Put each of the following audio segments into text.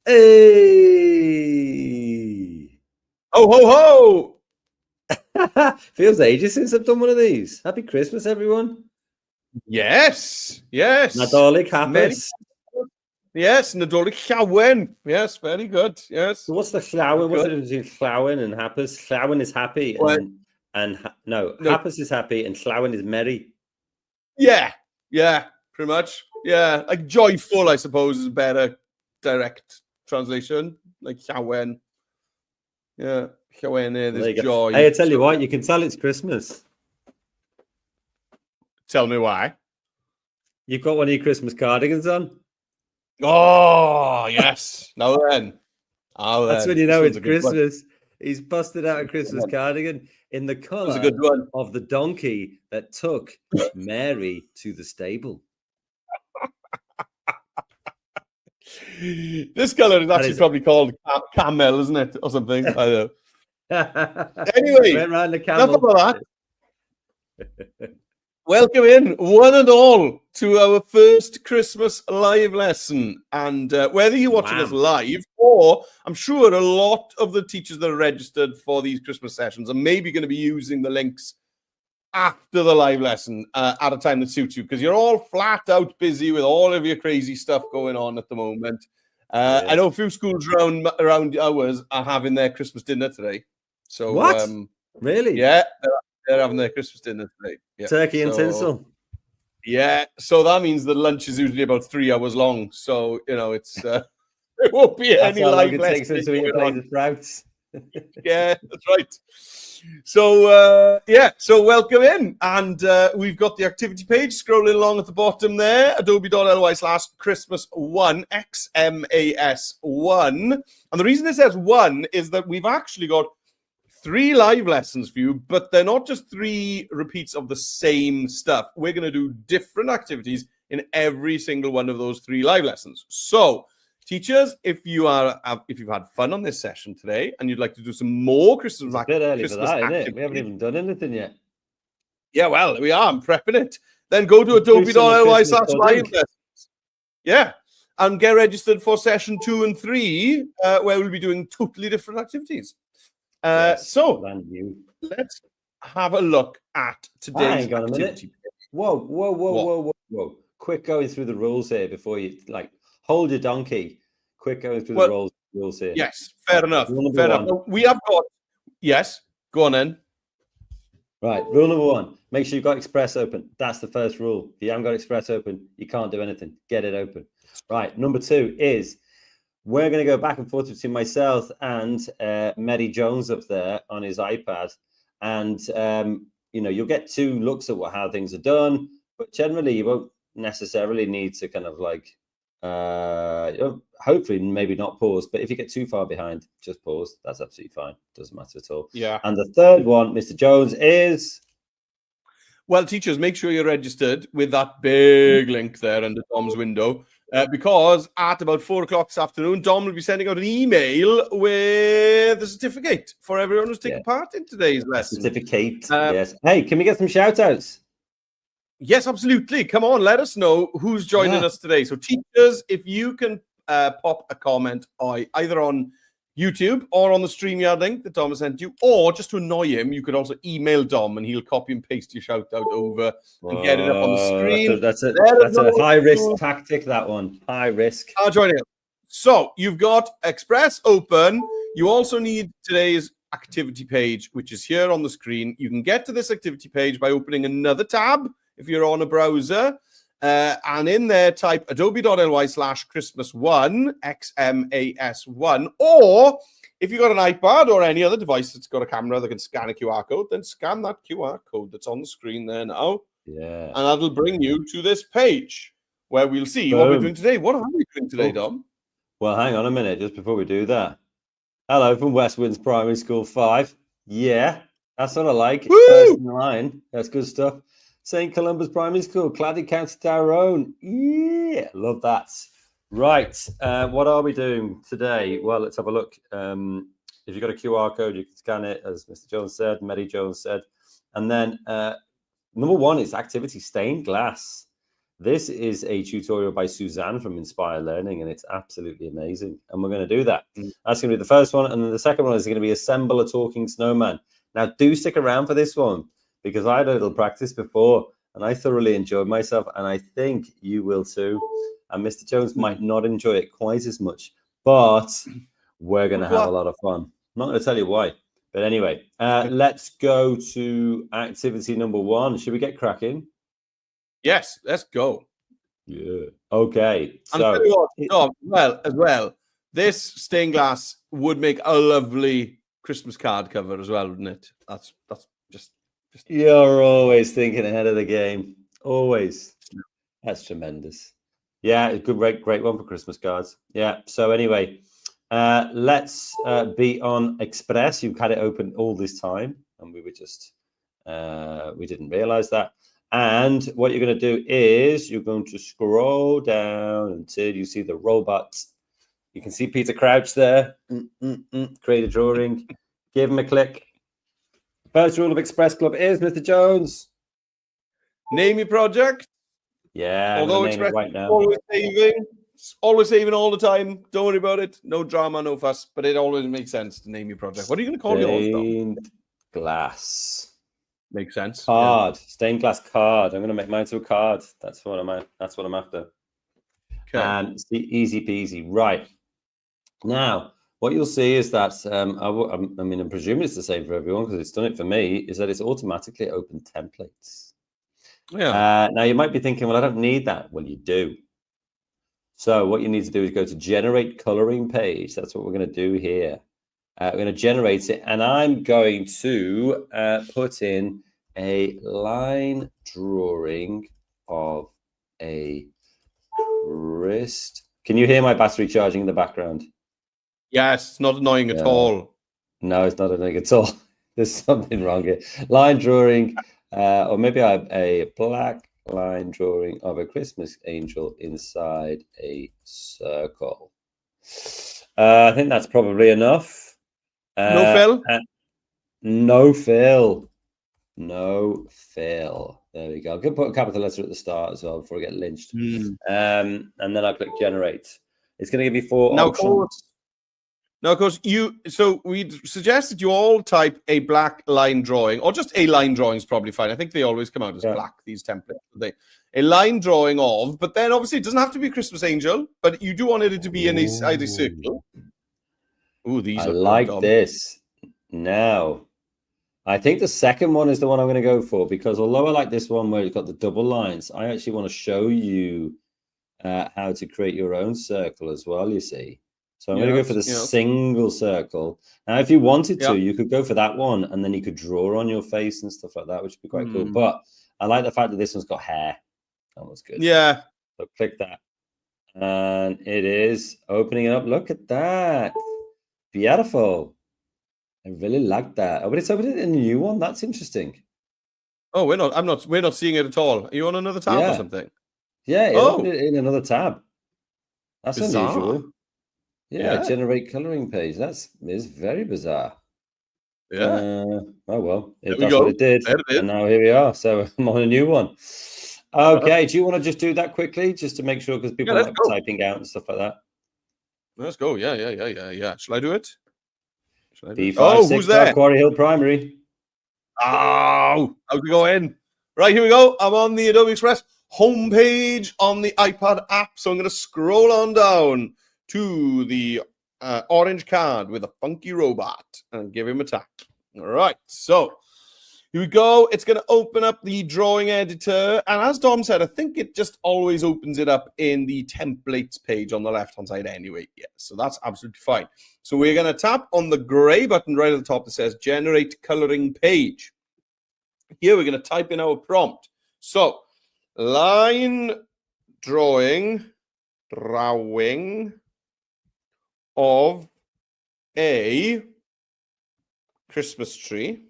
Hey! Ho, ho, ho! Feels ages since I've done one of these. Happy Christmas, everyone. Yes, yes. Nadolig hapus. Yes, Nadolig llawen. Yes, very good. Yes. So what's the llawen? What's the difference between llawen and hapus? Llawen is happy hapus is happy and llawen is merry. Yeah, pretty much. Yeah, like joyful, I suppose, is a better direct translation. Like llawen. Yeah, llawen is joy. Hey, I tell you what, you can tell it's Christmas. Tell me why. You've got one of your Christmas cardigans on. Oh, yes. Now then. That's when you know it's Christmas. He's busted out a Christmas cardigan in the colour of the donkey that took Mary to the stable. This colour is actually probably called camel, isn't it? Or something. I don't know. Anyway, around the camel. Enough about that. Welcome in, one and all, to our first Christmas live lesson. And whether you're watching us live, or I'm sure a lot of the teachers that are registered for these Christmas sessions are maybe going to be using the links after the live lesson at a time that suits you, because you're all flat out busy with all of your crazy stuff going on at the moment. I know a few schools around ours are having their Christmas dinner today. So what? Really? Yeah. They're having their Christmas dinner today. Yeah. Turkey and tinsel. Yeah, so that means the lunch is usually about 3 hours long. So, you know, it's it won't be any live lesson. It takes them to eat a plate of sprouts. Yeah, that's right. So, so welcome in. And we've got the activity page scrolling along at the bottom there, adobe.ly/Christmas1, XMAS1. And the reason it says 1 is that we've actually got 3 live lessons for you, but they're not just 3 repeats of the same stuff. We're going to do different activities in every single one of those 3 live lessons. So, teachers, if you've had fun on this session today and you'd like to do some more Christmas activities, it's a bit early for that, isn't it? We haven't even done anything yet. Yeah, well, we are. I'm prepping it. Then go to adobe.ly/live lessons. Yeah, and get registered for session 2 and 3, where we'll be doing totally different activities. So let's have a look at today's activity. Whoa. Quick going through the rules here before you hold your donkey. Quick going through the rules here. Yes, fair enough. Fair enough. We have got, yes, go on then. Right, rule number 1, make sure you've got Express open. That's the first rule. If you haven't got Express open, you can't do anything. Get it open. Right, number 2 is we're going to go back and forth between myself and Mary Jones up there on his iPad. And, you'll get 2 looks at how things are done. But generally, you won't necessarily need to kind of hopefully maybe not pause. But if you get too far behind, just pause. That's absolutely fine. Doesn't matter at all. Yeah. And the third one, Mr. Jones, is... Well, teachers, make sure you're registered with that big link there under Dom's window. Because at about 4 o'clock this afternoon, Dom will be sending out an email with the certificate for everyone who's taking part in today's lesson. Certificate, yes. Hey, can we get some shout-outs? Yes, absolutely. Come on, let us know who's joining us today. So teachers, if you can pop a comment either on YouTube or on the StreamYard link that Dom has sent you, or just to annoy him, you could also email Dom and he'll copy and paste your shout out over and get it up on the screen. That's a high risk tactic, that one. High risk. Joining us. So you've got Express open. You also need today's activity page, which is here on the screen. You can get to this activity page by opening another tab if you're on a browser. And in there, type adobe.ly/Christmas1, XMAS1. Or if you've got an iPad or any other device that's got a camera that can scan a QR code, then scan that QR code that's on the screen there now. Yeah. And that'll bring you to this page where we'll see what we're doing today. What are we doing today, Dom? Well, hang on a minute, just before we do that. Hello from West Winds Primary School 5. Yeah, that's what I like. First in line. That's good stuff. St. Columba's Primary School, Claddy, County Tyrone. Yeah, love that. Right, what are we doing today? Well, let's have a look. If you've got a QR code, you can scan it, as Mr. Jones said, Mary Jones said. And then number 1 is activity stained glass. This is a tutorial by Suzanne from Inspire Learning, and it's absolutely amazing. And we're going to do that. That's going to be the first one. And then the second one is going to be assemble a talking snowman. Now, do stick around for this one, because I had a little practice before, and I thoroughly enjoyed myself, and I think you will too. And Mr. Jones might not enjoy it quite as much, but we're going to have a lot of fun. I'm not going to tell you why. But anyway, let's go to activity number 1. Should we get cracking? Yes, let's go. Yeah. Okay. So, as well, this stained glass would make a lovely Christmas card cover as well, wouldn't it? That's just. You're always thinking ahead of the game. Always. That's tremendous. Yeah, a good, great one for Christmas cards. Yeah. So anyway, let's be on Express. You've had it open all this time, and we were just we didn't realize that. And what you're going to do is you're going to scroll down until you see the robot. You can see Peter Crouch there. Create a drawing. Give him a click. First rule of Express Club is, Mr. Jones, name your project. Yeah. Although Express right now. Always saving all the time. Don't worry about it. No drama, no fuss. But it always makes sense to name your project. What are you going to call yours? Stained glass. Makes sense. Card. Stained glass card. I'm going to make mine to a card. That's what I'm after. Okay. And it's easy peasy. Right. Now, what you'll see is that, I mean, I'm presuming it's the same for everyone because it's done it for me, is that it's automatically opened templates. Yeah. Now, you might be thinking, well, I don't need that. Well, you do. So what you need to do is go to generate coloring page. That's what we're going to do here. We're going to generate it, and I'm going to put in a line drawing of a wrist. Can you hear my battery charging in the background? Yes, it's not annoying at all. No, it's not annoying at all. There's something wrong here. Line drawing, or maybe I have a black line drawing of a Christmas angel inside a circle. I think that's probably enough. No fill? No fill. No fill. There we go. I'm going to put a capital letter at the start as well before I get lynched. And then I'll click generate. It's going to give you 4 options. Now, of course, so we suggest that you all type a black line drawing, or just a line drawing is probably fine. I think they always come out as black, these templates. A line drawing of, but then obviously it doesn't have to be a Christmas angel, but you do want it to be in a circle. Ooh, these I like this. Now, I think the second one is the one I'm going to go for, because although I like this one where it's got the double lines, I actually want to show you how to create your own circle as well, you see. So I'm going to go for the single circle. Now, if you wanted to, you could go for that one, and then you could draw on your face and stuff like that, which would be quite cool. But I like the fact that this one's got hair. That was good. Yeah. So click that. And it is opening up. Look at that. Beautiful. I really like that. Oh, but it's opening a new one. That's interesting. Oh, we're not seeing it at all. Are you on another tab or something? Yeah, opened it in another tab. That's bizarre. Unusual. Yeah, generate coloring page. Is very bizarre. Yeah. Oh well, that's what it did. And now here we are. So I'm on a new one. Okay, do you want to just do that quickly, just to make sure, because people are typing out and stuff like that? Let's go. Yeah. Shall I do it? Who's there? Quarry Hill Primary. Oh, how's it going? Right, here we go. I'm on the Adobe Express homepage on the iPad app. So I'm going to scroll on down to the orange card with a funky robot and give him a tap. All right, so here we go. It's going to open up the drawing editor. And as Dom said, I think it just always opens it up in the templates page on the left-hand side anyway. Yeah, so that's absolutely fine. So we're going to tap on the gray button right at the top that says Generate Coloring Page. Here we're going to type in our prompt. So line drawing of a Christmas tree.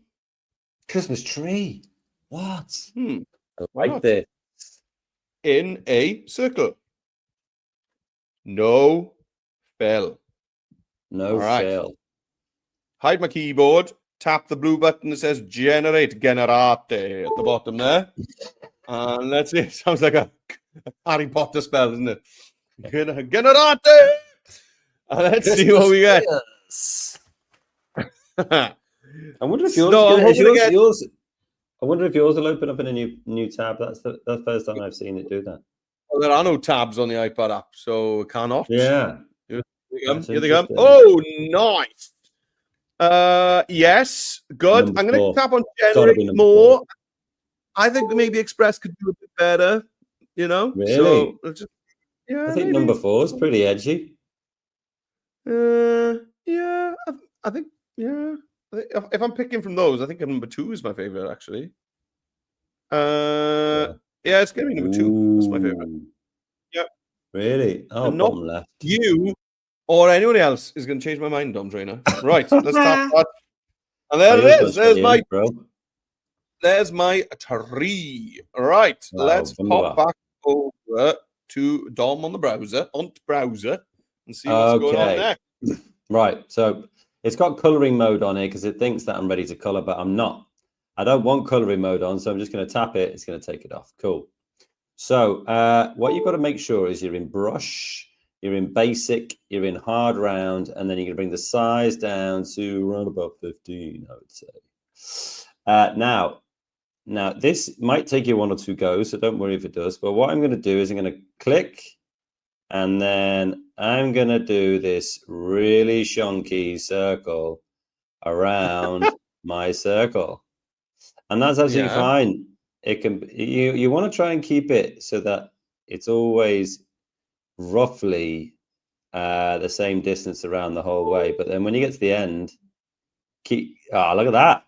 Christmas tree? What? I like this. In a circle. No fill. No fill. Hide my keyboard. Tap the blue button that says Generate at the bottom there. And let's see. It sounds like a Harry Potter spell, isn't it? Generate! Let's see what we get. I wonder if I wonder if yours will open up in a new tab. That's the first time I've seen it do that. Well, there are no tabs on the iPad app, so it cannot. Yeah. Here they come. Oh, nice. Yes, good. Number I'm going 4. to tap on It's gotta be generate number more. 4. I think maybe Express could do a bit better, you know? Really? So, yeah, I think maybe. number 4 is pretty edgy. Yeah, I think, yeah. If I'm picking from those, I think number 2 is my favorite, actually. Yeah, it's going to be number 2. That's my favorite. Yeah. Really? Oh, And not bottom left. you or anyone else is going to change my mind, Dom Trainer. Right, let's tap that. And there it is. There's my tree. Right, let's pop back over to Dom on the browser, and see what's going on next. Right, so it's got coloring mode on here because it thinks that I'm ready to color, but I'm not. I don't want coloring mode on, so I'm just going to tap it. It's going to take it off. Cool. So what you've got to make sure is you're in brush, you're in basic, you're in hard round, and then you're going to bring the size down to around about 15, I would say. Now, this might take you 1 or 2 goes, so don't worry if it does. But what I'm going to do is I'm going to click, and then I'm going to do this really shonky circle around my circle. And that's absolutely fine. It can. You want to try and keep it so that it's always roughly the same distance around the whole way. But then when you get to the end, look at that.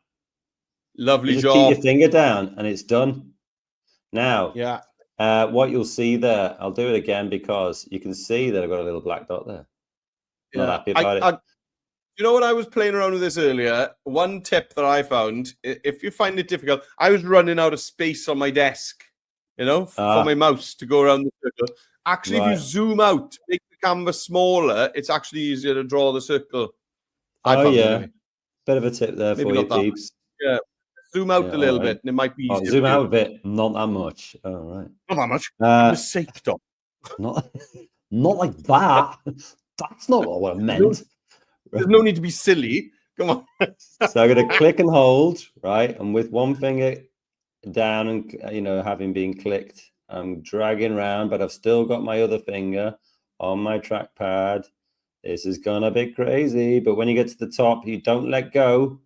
Lovely you job. Keep your finger down and it's done. Now, yeah. What you'll see there, I'll do it again because you can see that I've got a little black dot there. Yeah. Not happy about it. You know what? I was playing around with this earlier. One tip that I found, if you find it difficult, I was running out of space on my desk, you know, for my mouse to go around the circle. Actually, if you zoom out, make the canvas smaller, it's actually easier to draw the circle. Anyway. Bit of a tip there for you, peeps. Yeah. Zoom out a little bit, and it might be easier. Zoom out a bit, not that much. All right. Not that much. Mistake, Dom. Not like that. That's not what I meant. There's no need to be silly. Come on. So I'm going to click and hold, right? And with one finger down and, having been clicked, I'm dragging around, but I've still got my other finger on my trackpad. This is going to be crazy. But when you get to the top, you don't let go.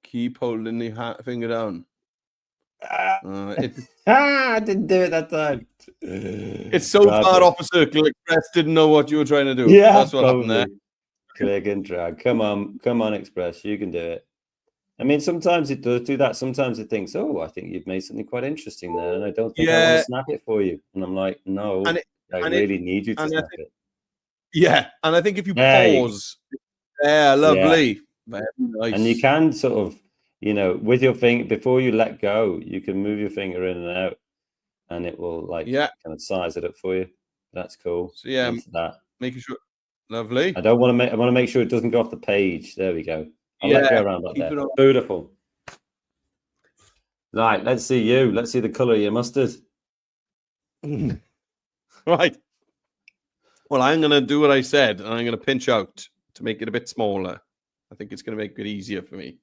Keep holding the finger down. I didn't do it that time. It's so far off a circle, Express didn't know what you were trying to do. Yeah, that's what happened there. Click and drag. Come on, Express. You can do it. I mean, sometimes it does do that. Sometimes it thinks, oh, I think you've made something quite interesting there, and I don't think I want to snap it for you. And I'm like, no, I really need you to snap it. Yeah, and I think if you pause, lovely. Yeah. Very nice. And you can sort of, with your finger, before you let go, you can move your finger in and out, and it will kind of size it up for you. That's cool. So making sure. Lovely. I want to make sure it doesn't go off the page. There we go. I'll let go around like that. Beautiful. Right, let's see you. Let's see the colour of your mustard. Right. Well, I'm going to do what I said, and I'm going to pinch out to make it a bit smaller. I think it's going to make it easier for me.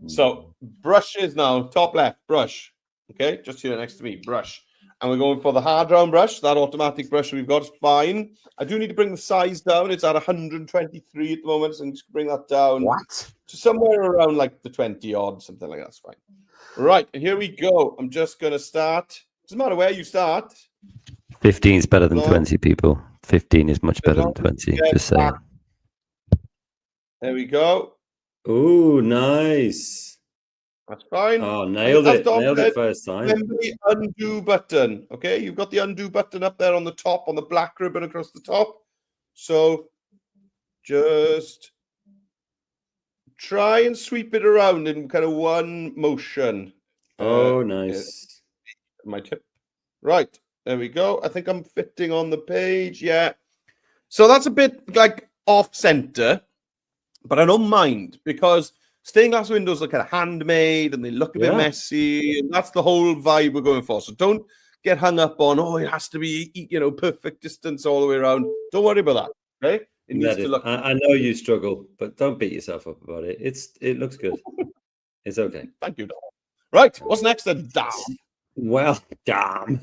So, brushes now. Top left, brush. Okay, just here next to me, brush. And we're going for the hard round brush. That automatic brush we've got is fine. I do need to bring the size down. It's at 123 at the moment, so I'm just bring that down. What? To somewhere around like the 20 odd, something like that's fine. Right, and here we go. I'm just going to start. Doesn't matter where you start. 15 is better than 20, people. 15 is much better than 20. Just saying. There we go. Oh, nice. That's fine. Oh, nailed it first time. Remember the undo button. Okay, you've got the undo button up there on the top, on the black ribbon across the top. So just try and sweep it around in kind of one motion. Oh, nice. My tip. Right, there we go. I think I'm fitting on the page. Yeah. So that's a bit like off center, but I don't mind because stained glass windows are kind of handmade and they look a bit messy, and that's the whole vibe we're going for. So don't get hung up on, oh, it has to be, perfect distance all the way around. Don't worry about that. Okay. It needs to look. I know you struggle, but don't beat yourself up about it. It looks good. It's okay. Thank you, Dom. Right. What's next then, Dom? Well, damn.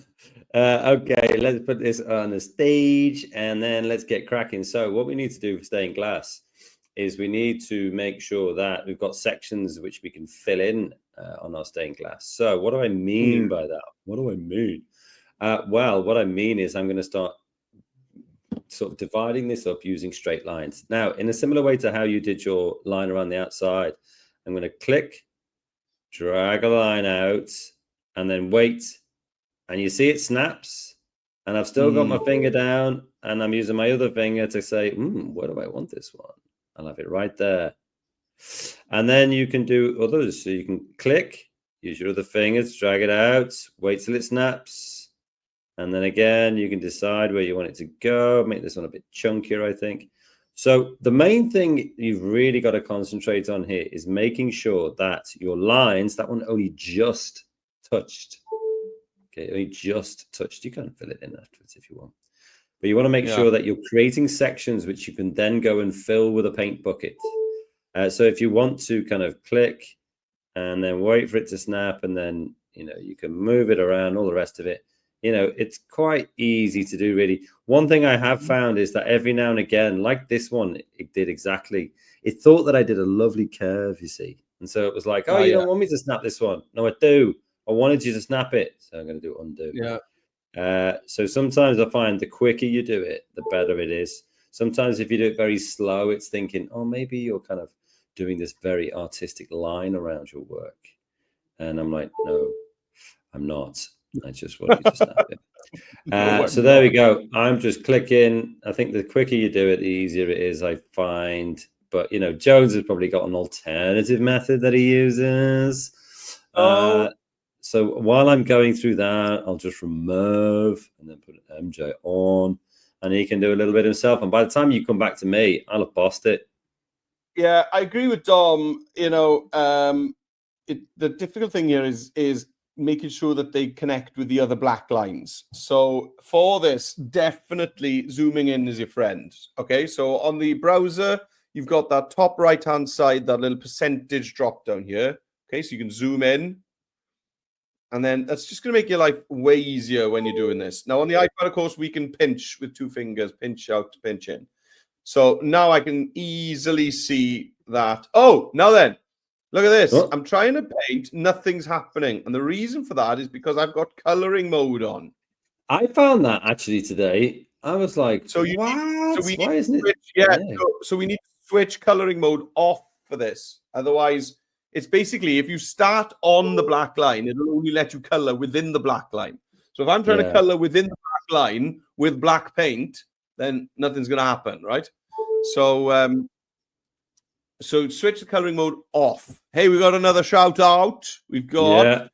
Okay, let's put this on the stage and then let's get cracking. So what we need to do for stained glass is we need to make sure that we've got sections which we can fill in on our stained glass. So what do I mean by that? What do I mean? Well, what I mean is I'm going to start sort of dividing this up using straight lines. Now, in a similar way to how you did your line around the outside, I'm going to click, drag a line out, and then wait. And you see it snaps. And I've still got my finger down, and I'm using my other finger to say, where do I want this one? I'll have it right there. And then you can do others. So you can click, use your other fingers, drag it out, wait till it snaps. And then again, you can decide where you want it to go. Make this one a bit chunkier, I think. So the main thing you've really got to concentrate on here is making sure that your lines, that one only just touched. Okay, only just touched. You can fill it in afterwards if you want. But you want to make sure that you're creating sections which you can then go and fill with a paint bucket. So if you want to kind of click and then wait for it to snap, and then, you can move it around, all the rest of it. It's quite easy to do, really. One thing I have found is that every now and again, like this one, it did exactly. It thought that I did a lovely curve, you see. And so it was like, you don't want me to snap this one. No, I do. I wanted you to snap it. So I'm going to do undo. Yeah. So sometimes I find the quicker you do it, the better it is. Sometimes if you do it very slow, it's thinking, maybe you're kind of doing this very artistic line around your work. And I'm like, no, I'm not. I just want you to snap it. So there we go. I'm just clicking. I think the quicker you do it, the easier it is, I find. But, Jones has probably got an alternative method that he uses. So while I'm going through that, I'll just remove and then put an MJ on. And he can do a little bit himself. And by the time you come back to me, I'll have bossed it. Yeah, I agree with Dom. The difficult thing here is making sure that they connect with the other black lines. So for this, definitely zooming in is your friend. Okay, so on the browser, you've got that top right-hand side, that little percentage drop down here. Okay, so you can zoom in. And then that's just going to make your life way easier when you're doing this. Now, on the iPad, of course, we can pinch with two fingers, pinch out, pinch in. So now I can easily see that. Oh, now then, look at this. I'm trying to paint. Nothing's happening. And the reason for that is because I've got coloring mode on. I found that actually today. I was like, so why isn't it? Yeah. So we need to switch coloring mode off for this. Otherwise, it's basically, if you start on the black line, it'll only let you color within the black line. So if I'm trying to color within the black line with black paint, then nothing's going to happen, right? So switch the coloring mode off. Hey, we got another shout out. We've got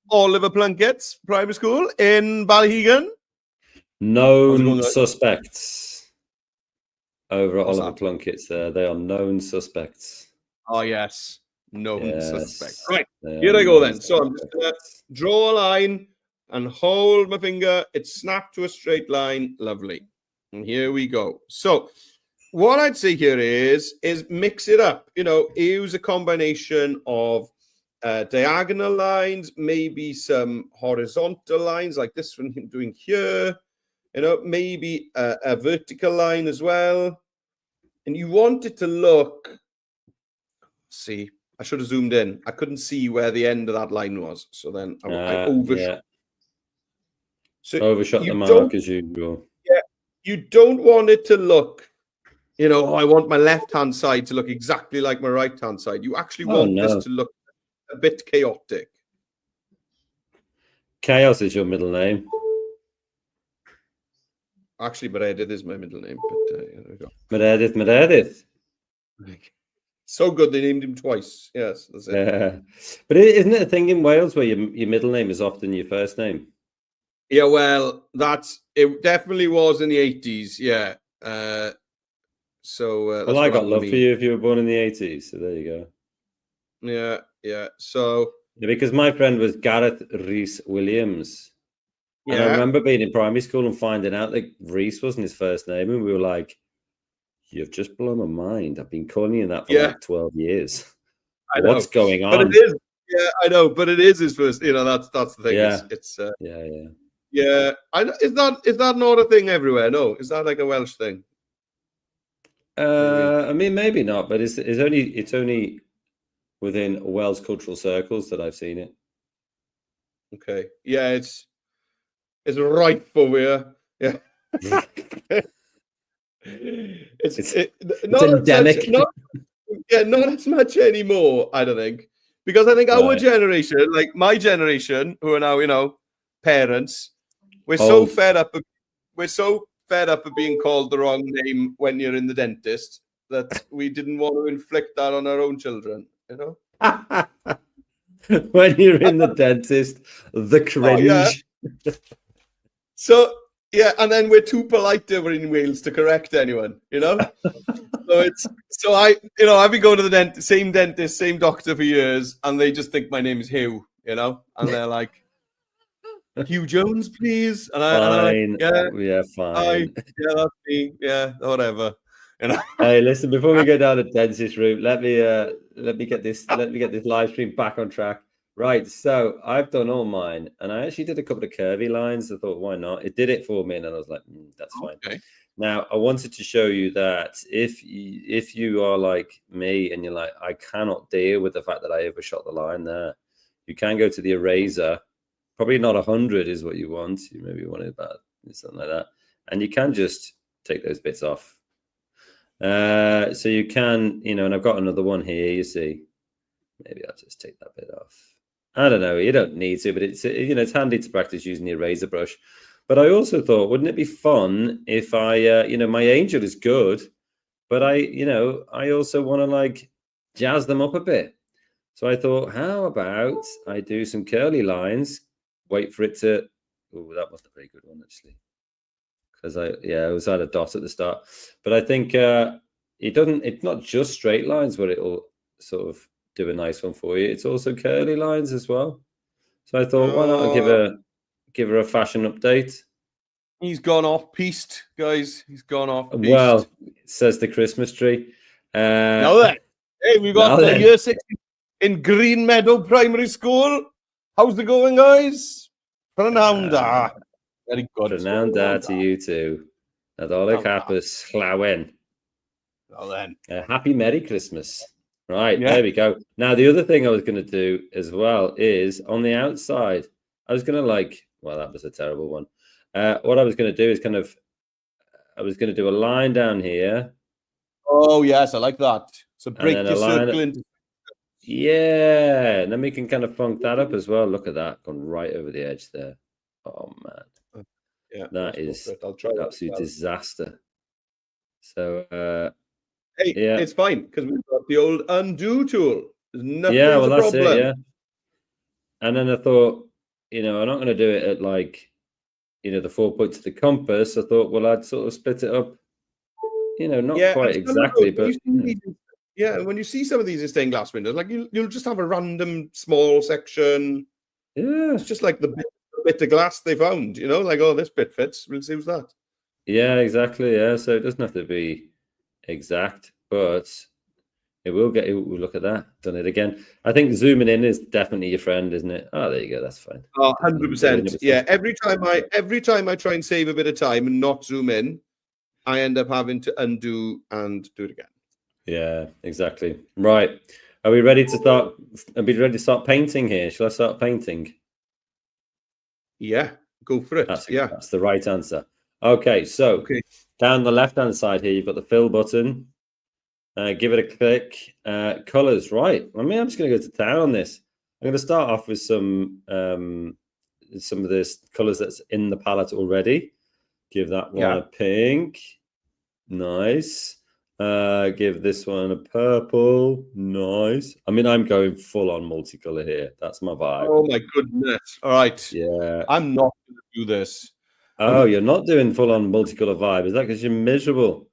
Oliver Plunkett's primary school in Ballyhegan. Known suspects over at Oliver Plunkett's there. They are known suspects. Oh, yes. Known suspects. Right, here I go then. So I'm just going to draw a line and hold my finger. It's snapped to a straight line. Lovely. And here we go. So what I'd say here is mix it up. Use a combination of diagonal lines, maybe some horizontal lines like this one I'm doing here. Maybe a vertical line as well. And you want it to look, see, I should have zoomed in. I couldn't see where the end of that line was. So then I overshot. Yeah. So overshot the mark as usual. Yeah. You don't want it to look, I want my left-hand side to look exactly like my right-hand side. You actually want this to look a bit chaotic. Chaos is your middle name. Actually, Meredith is my middle name. But there we go. Meredith. So good, they named him twice. Yes, that's it. Yeah. But isn't it a thing in Wales where your middle name is often your first name? Yeah, well, it definitely was in the 80s. Yeah. Well, I got love for you if you were born in the 80s. So there you go. Yeah. So because my friend was Gareth Rhys Williams. And I remember being in primary school and finding out that Reese wasn't his first name, and we were like, "You've just blown my mind. I've been calling you that for like 12 years. What's going on?" But it is, yeah, I know, but it is his first. That's the thing. Yeah, it's yeah. I know. Is that not a thing everywhere? No, is that like a Welsh thing? I mean, maybe not, but it's only within Welsh cultural circles that I've seen it. Okay, yeah, it's right for me. Yeah, it's endemic. Not as much anymore. I don't think, because I think our generation, like my generation, who are now parents, we're so fed up. We're so fed up of being called the wrong name when you're in the dentist that we didn't want to inflict that on our own children. When you're in the dentist, the cringe. Oh, yeah. So yeah, and then we're too polite over in Wales to correct anyone. So I've been going to the same dentist, same doctor for years, and they just think my name is Hugh. And they're like, Hugh Jones, please. And fine. fine. Yeah, that's me. Yeah, whatever. Hey, listen, before we go down the dentist route, let me get this live stream back on track. Right, so I've done all mine, and I actually did a couple of curvy lines. I thought, why not? It did it for me, and I was like, that's fine. Okay. Now, I wanted to show you that if you are like me and you're like, I cannot deal with the fact that I overshot the line there, you can go to the eraser. Probably not 100 is what you want. You maybe wanted about something like that, and you can just take those bits off. So you can, and I've got another one here. You see, maybe I'll just take that bit off. I don't know. You don't need to, but it's handy to practice using the eraser brush. But I also thought, wouldn't it be fun if I, my angel is good, but I also want to like jazz them up a bit. So I thought, how about I do some curly lines? Wait for it to. Oh, that wasn't a very good one actually, because it was at a dot at the start. But I think it's not just straight lines, but it'll sort of do a nice one for you. It's also curly lines as well. So I thought, why not give her a fashion update? He's gone off piste, guys. He's gone off piste. Well, says the Christmas tree. Now then, hey, we got the year 6 in Green Meadow Primary School. How's it going, guys? Prananda. Very good. Prananda to you too. Nadolig hapus llawen. Well then. Happy Merry Christmas. Right, There we go. Now, the other thing I was going to do as well is on the outside, I was going to that was a terrible one. What I was going to do is I was going to do a line down here. Oh, yes, I like that. So break your circle into. Yeah, and then we can kind of funk that up as well. Look at that, gone right over the edge there. Oh, man. Yeah, that is an absolute disaster. So, hey, it's fine because we've got the old undo tool. There's nothing that's problem. it, yeah. And then I thought, I'm not going to do it at the 4 points of the compass. I thought, well, I'd sort of split it up, not quite exactly, but. Yeah, when you see some of these in stained glass windows, like you'll just have a random small section. Yeah. It's just like the bit of glass they found, like, oh, this bit fits. We'll see what's that. Yeah, exactly. Yeah, so it doesn't have to be exact, but it will get. Look at that. Done it again. I think zooming in is definitely your friend, isn't it? Oh, there you go. That's fine. Oh, 100%. Yeah, every time I try and save a bit of time and not zoom in, I end up having to undo and do it again. Yeah, exactly. Right. Are we ready to start? Are we ready to start painting here? Shall I start painting? Yeah, go for it. That's the right answer. Okay, so down the left-hand side here, you've got the fill button. Give it a click. Colors, right? I'm just going to go to town on this. I'm going to start off with some of this colors that's in the palette already. Give that one a pink. Nice. Give this one a purple. Nice. I'm going full on multicolor here. That's my vibe. Oh my goodness. All right. Yeah. I'm not going to do this. Oh, you're not doing full on multicolor vibe. Is that because you're miserable?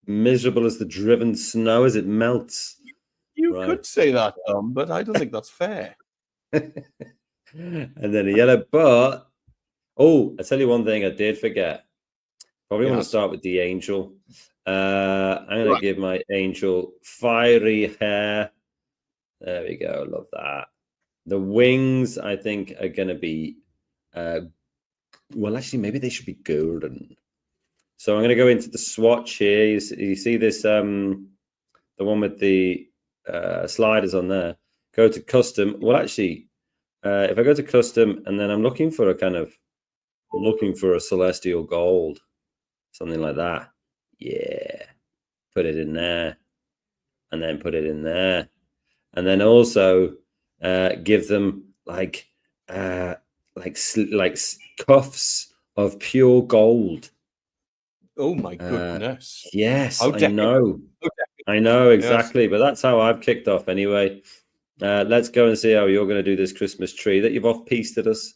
Miserable as the driven snow as it melts. You could say that, Tom, but I don't think that's fair. And then a yellow. But I tell you one thing I did forget. Probably want to start with the angel. I'm going to give my angel fiery hair. There we go. Love that. The wings, I think, are going to be, well, actually, maybe they should be golden. So I'm going to go into the swatch here. You see this, the one with the sliders on there. Go to custom. Well, actually, if I go to custom and then I'm looking for a celestial gold, something like that. Yeah. Put it in there. And then put it in there. And then also give them like cuffs of pure gold. Oh my goodness! Yes, I know. I know exactly, yes. But that's how I've kicked off anyway. Let's go and see how you're going to do this Christmas tree that you've off-pieced us.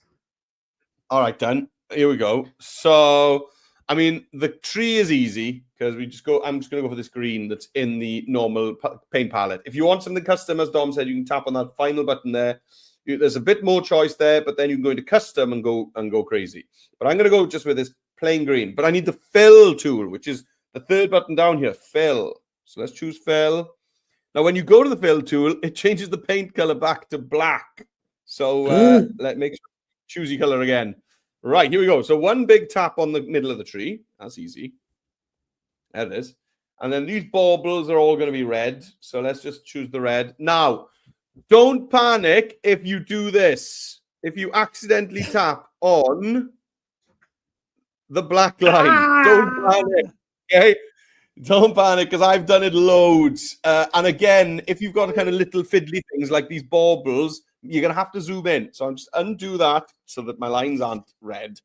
All right, Dan. Here we go. So, I mean, the tree is easy because I'm just going to go for this green that's in the normal paint palette. If you want something custom, as Dom said, you can tap on that final button there. There's a bit more choice there, but then you can go into custom and go crazy. But I'm going to go just with this plain green. But I need the fill tool, which is the third button down here, fill. So let's choose fill. Now, when you go to the fill tool, it changes the paint color back to black. So let's make sure choose your color again. Right, here we go. So one big tap on the middle of the tree. That's easy. There it is. And then these baubles are all going to be red. So let's just choose the red. Now, don't panic if you do this. If you accidentally tap on the black line, don't panic. Okay? Don't panic, because I've done it loads. And again, if you've got kind of little fiddly things like these baubles, you're going to have to zoom in. So I'm just undo that so that my lines aren't red.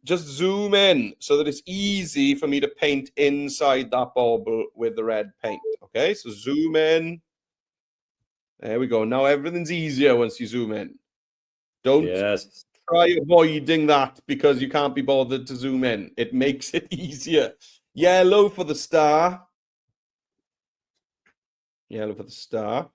Just zoom in so that it's easy for me to paint inside that bauble with the red paint. Okay, so zoom in. There we go. Now everything's easier once you zoom in. Don't try avoiding that because you can't be bothered to zoom in. It makes it easier. Yellow for the star. Yellow for the star.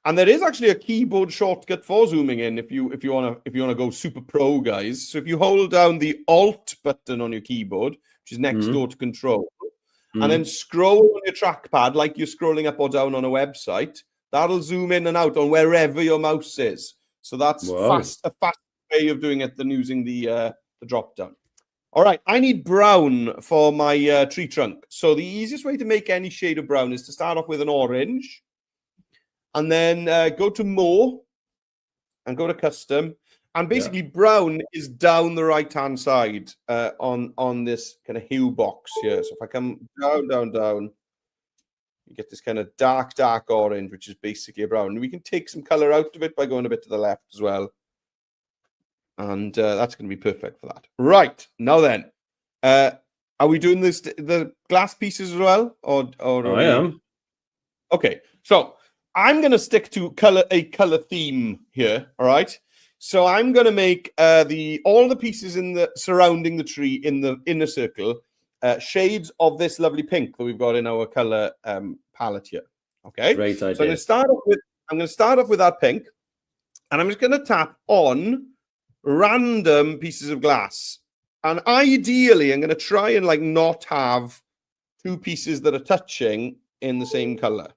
And there is actually a keyboard shortcut for zooming in if you want to go super pro, guys. So if you hold down the Alt button on your keyboard, which is next door to Control, and then scroll on your trackpad like you're scrolling up or down on a website, that'll zoom in and out on wherever your mouse is. So that's a fast way of doing it than using the drop down. All right, I need brown for my tree trunk. So the easiest way to make any shade of brown is to start off with an orange, and then go to more, and go to custom. And basically, brown is down the right-hand side on this kind of hue box here. So if I come down, you get this kind of dark orange, which is basically a brown. And we can take some color out of it by going a bit to the left as well. And that's going to be perfect for that. Right, now then, are we doing the glass pieces as well? Or I am. Okay, so I'm going to stick to a color theme here, all right? So I'm going to make all the pieces surrounding the tree in the inner circle shades of this lovely pink that we've got in our color palette here. Okay, great idea. So I'm going to start off with that pink, and I'm just going to tap on random pieces of glass, and ideally I'm going to try and not have two pieces that are touching in the same color.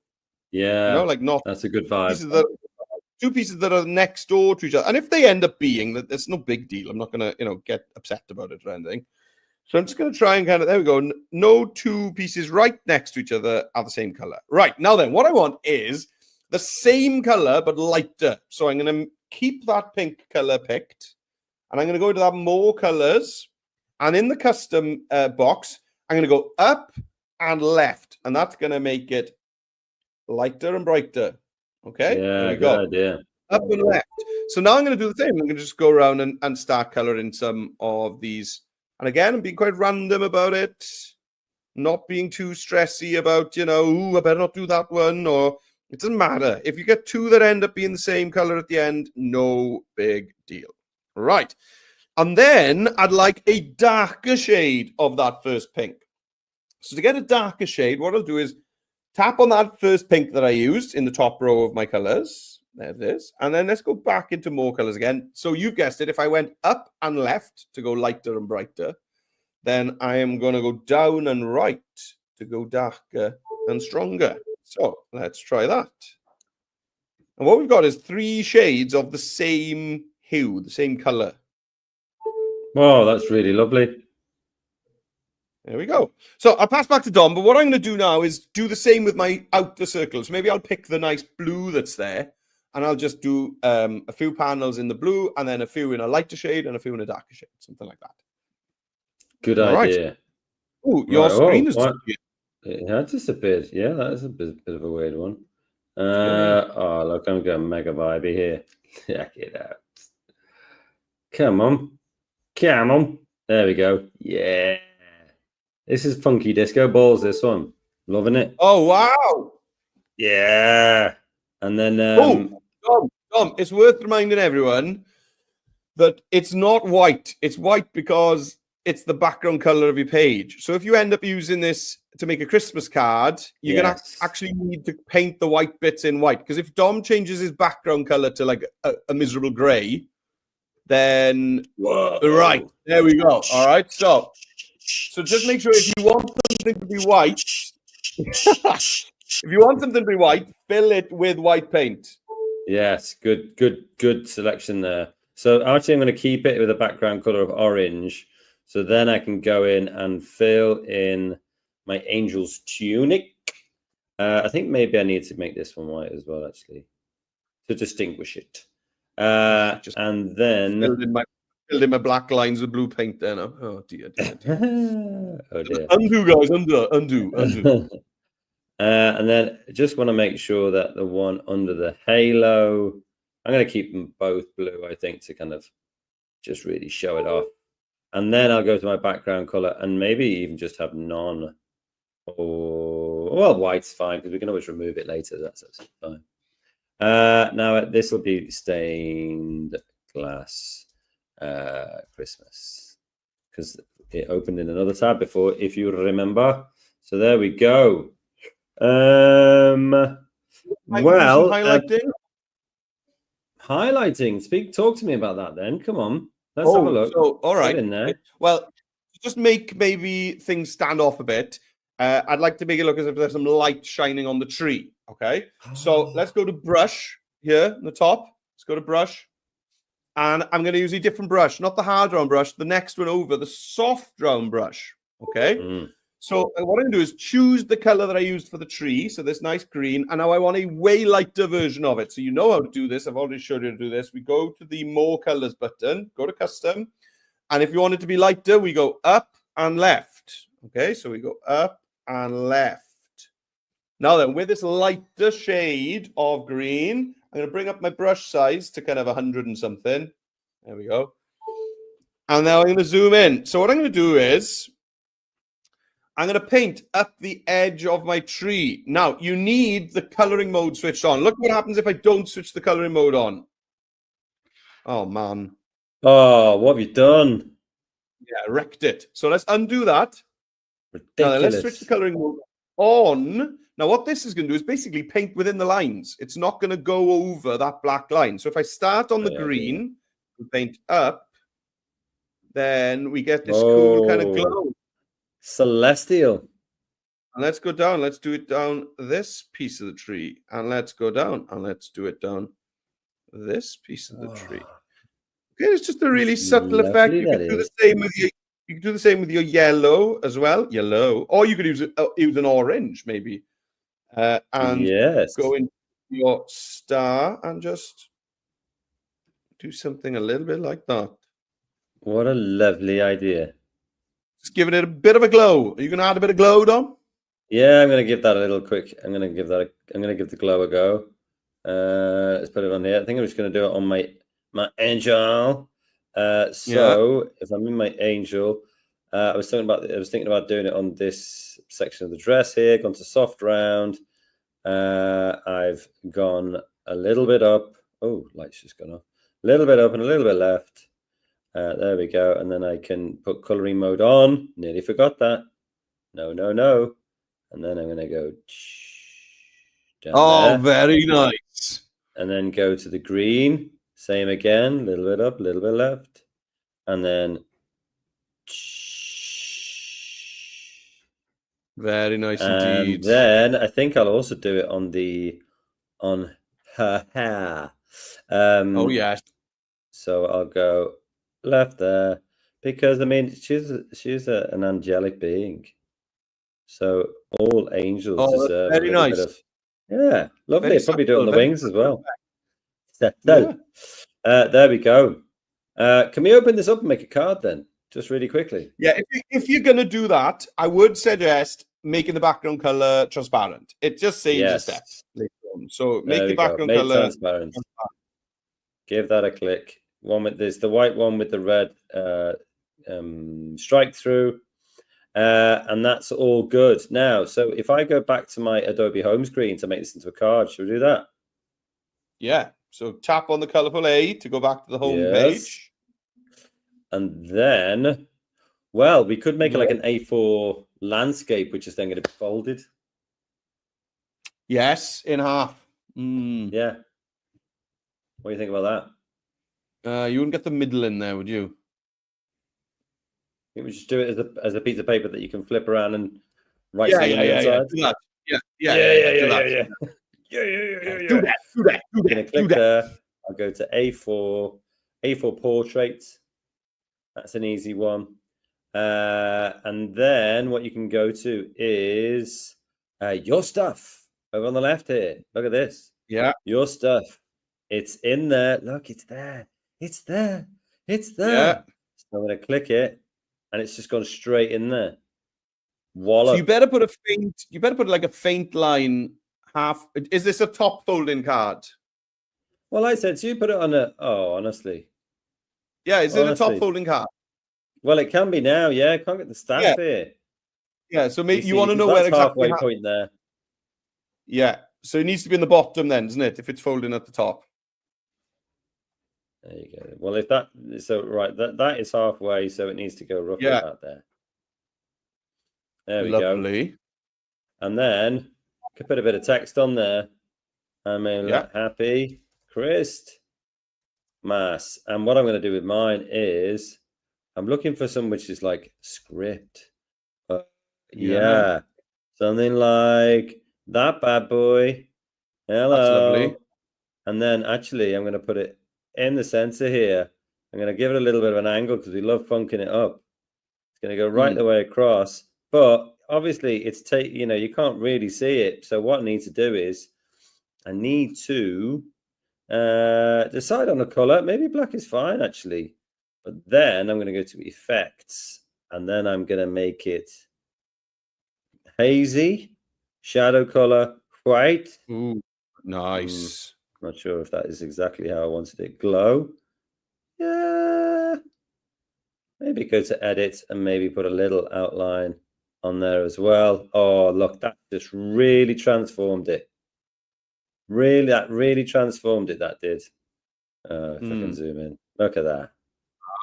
Yeah, that's a good vibe. Two pieces that are next door to each other, and if they end up being that, it's no big deal. I'm not going to get upset about it or anything. So I'm just going to try and there we go. No two pieces right next to each other are the same color. Right, now then, what I want is the same color but lighter. So I'm going to keep that pink color picked, and I'm going to go to that more colors, and in the custom box, I'm going to go up and left, and that's going to make it lighter and brighter. Okay, yeah, there we go. Good idea. Up and left. So now I'm going to do the same. I'm going to just go around and start coloring some of these. And again, I'm being quite random about it, not being too stressy about, I better not do that one, or it doesn't matter. If you get two that end up being the same color at the end, no big deal. Right. And then I'd like a darker shade of that first pink. So to get a darker shade, what I'll do is tap on that first pink that I used in the top row of my colors. There it is. And then let's go back into more colors again. So you've guessed it. If I went up and left to go lighter and brighter, then I am going to go down and right to go darker and stronger. So let's try that. And what we've got is 3 shades of the same hue, the same color. Wow, that's really lovely. There we go. So I'll pass back to Dom, but what I'm going to do now is do the same with my outer circles. Maybe I'll pick the nice blue that's there, and I'll just do a few panels in the blue, and then a few in a lighter shade, and a few in a darker shade, something like that. Good All idea. Right. Oh, your screen is disappeared. It had disappeared. Yeah, that is a bit of a weird one. Oh, look, I'm going mega vibey here. Check it out. Come on. Come on. There we go. Yeah. This is funky disco balls, this one. Loving it. Oh, wow. Yeah. And then... Dom, it's worth reminding everyone that it's not white. It's white because it's the background color of your page. So if you end up using this to make a Christmas card, you're going to actually need to paint the white bits in white. Because if Dom changes his background color to like a miserable gray, then... Whoa. Right, there we go. All right, so just make sure if you want something to be white, fill it with white paint. Yes, good selection there. So actually, I'm going to keep it with a background color of orange. So then I can go in and fill in my angel's tunic. I think maybe I need to make this one white as well, actually, to distinguish it. And then filled in my black lines with blue paint there now. Oh dear. Oh dear. Undo, guys, undo. And then I just want to make sure that the one under the halo, I'm going to keep them both blue, I think, to kind of just really show it off. And then I'll go to my background color and maybe even just have none. Or, well, white's fine because we can always remove it later. That's absolutely fine. Now this will be stained glass Christmas because it opened in another tab before, if you remember. So there we go. Well, highlighting. Talk to me about that then. Come on, let's have a look. So, all right. In there. Well, just make maybe things stand off a bit. I'd like to make it look as if there's some light shining on the tree. Okay, so let's go to brush here in the top. Let's go to brush, and I'm going to use a different brush, not the hard round brush, the next one over, the soft round brush. Okay. So what I'm going to do is choose the color that I used for the tree. So this nice green. And now I want a way lighter version of it. So you know how to do this. I've already showed you how to do this. We go to the more colors button, go to custom. And if you want it to be lighter, we go up and left. Okay, so we go up and left. Now then, with this lighter shade of green, I'm going to bring up my brush size to kind of 100 and something. There we go. And now I'm going to zoom in. So what I'm going to do is I'm going to paint up the edge of my tree. Now, you need the coloring mode switched on. Look what happens if I don't switch the coloring mode on. Oh, man. Oh, what have you done? Yeah, I wrecked it. So let's undo that. Ridiculous. Now, let's switch the coloring mode on. Now, what this is going to do is basically paint within the lines. It's not going to go over that black line. So if I start on the green and paint up, then we get this cool kind of glow. Celestial. And let's go down. Let's do it down this piece of the tree. And let's go down. And let's do it down this piece of the tree. Okay, it's just a really subtle effect. You can do the same with your, you can do the same with your yellow as well. Yellow. Or you could use an orange, maybe. And go into your star and just do something a little bit like that. What a lovely idea. Just giving it a bit of a glow. Are you going to add a bit of glow, Dom? Yeah, I'm going to give that a little quick. I'm going to give the glow a go. Let's put it on here. I think I'm just going to do it on my angel. If I'm in my angel, I was thinking about doing it on this section of the dress here. Gone to soft round. I've gone a little bit up. Oh, light's just gone off. A little bit up and a little bit left. There we go. And then I can put coloring mode on. Nearly forgot that. No. And then I'm going to go down there. Very nice. and then go to the green. Same again, a little bit up, a little bit left, and then. Very nice And indeed. then I think I'll also do it on her hair. Oh yes. So I'll go left there because I mean she's an angelic being. So all angels Oh, that's deserve a very little nice. bit of lovely. Very Probably do it on the subtle, very wings as well. Yeah. There we go. Can we open this up and make a card then? Just really quickly. Yeah, if you're gonna do that, I would suggest making the background color transparent. It just saves a step later on. So make your background color transparent. Give that a click. One with this, the white one with the red strike through. And that's all good. Now, so if I go back to my Adobe home screen to make this into a card, should we do that? Yeah. So tap on the colorful A to go back to the home page. And then, well, we could make it like an A4 landscape, which is then going to be folded. Yes, in half. Yeah. What do you think about that? You wouldn't get the middle in there, would you? I think we should do it as a piece of paper that you can flip around and write something on the inside. Yeah. Do that. I'm going to click there. I'll go to A4 portrait. That's an easy one. And then what you can go to is your stuff over on the left here. Look at this. Yeah. Your stuff. It's in there. Look, it's there. It's there. It's there. Yeah. So I'm going to click it and it's just gone straight in there. Wallop. So you better put like a faint line half. Is this a top folding card? Well, I said, so you put it on honestly. Yeah, is it a top folding card? Well, it can be now. Yeah, I can't get the stamp here. Yeah, so maybe you want to know where exactly halfway point there. Yeah, so it needs to be in the bottom then, doesn't it? If it's folding at the top. There you go. Well, if that that is halfway, so it needs to go roughly about there. There we go. And then I could put a bit of text on there. I mean, happy Christmas. And what I'm going to do with mine is I'm looking for some which is like script. Yeah. Something like that bad boy. Hello. That's lovely. And then actually I'm going to put it in the center here. I'm going to give it a little bit of an angle because we love funking it up. It's going to go right the way across. But obviously it's you can't really see it. So what I need to do is I need to decide on a color. Maybe black is fine actually. But then I'm going to go to effects and then I'm going to make it hazy, shadow color, white. Ooh, nice. Not sure if that is exactly how I wanted it. Glow. Yeah. Maybe go to edit and maybe put a little outline on there as well. Oh, look, that just really transformed it. That really transformed it, that did. If I can zoom in. Look at that.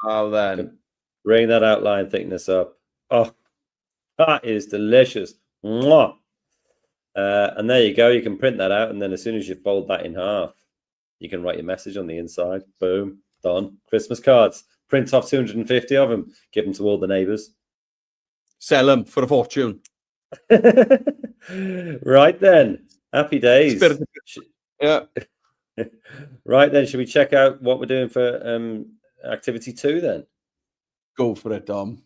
Oh, then. Bring that outline thickness up. Oh, that is delicious. Mwah. And there you go. You can print that out. And then as soon as you fold that in half, you can write your message on the inside. Boom. Done. Christmas cards. Print off 250 of them. Give them to all the neighbors. Sell them for a fortune. Right then. Happy days. Yeah. Right then. Should we check out what we're doing for activity 2 then? Go for it, Dom.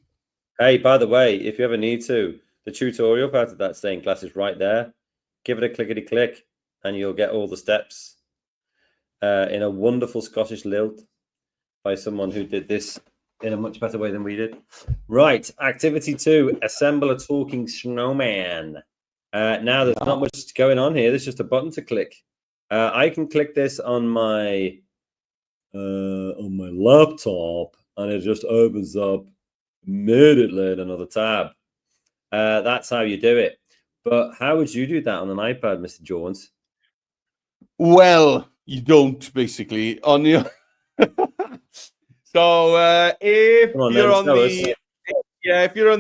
Hey, by the way, if you ever need to, the tutorial part of that stained glass is right there. Give it a clickety-click and you'll get all the steps in a wonderful Scottish lilt by someone who did this in a much better way than we did. Right, activity 2, assemble a talking snowman. Now, there's not much going on here. There's just a button to click. I can click this on my laptop and it just opens up immediately in another tab. That's how you do it. But how would you do that on an iPad, Mr. Jones? Well, you don't basically on your. So if you're on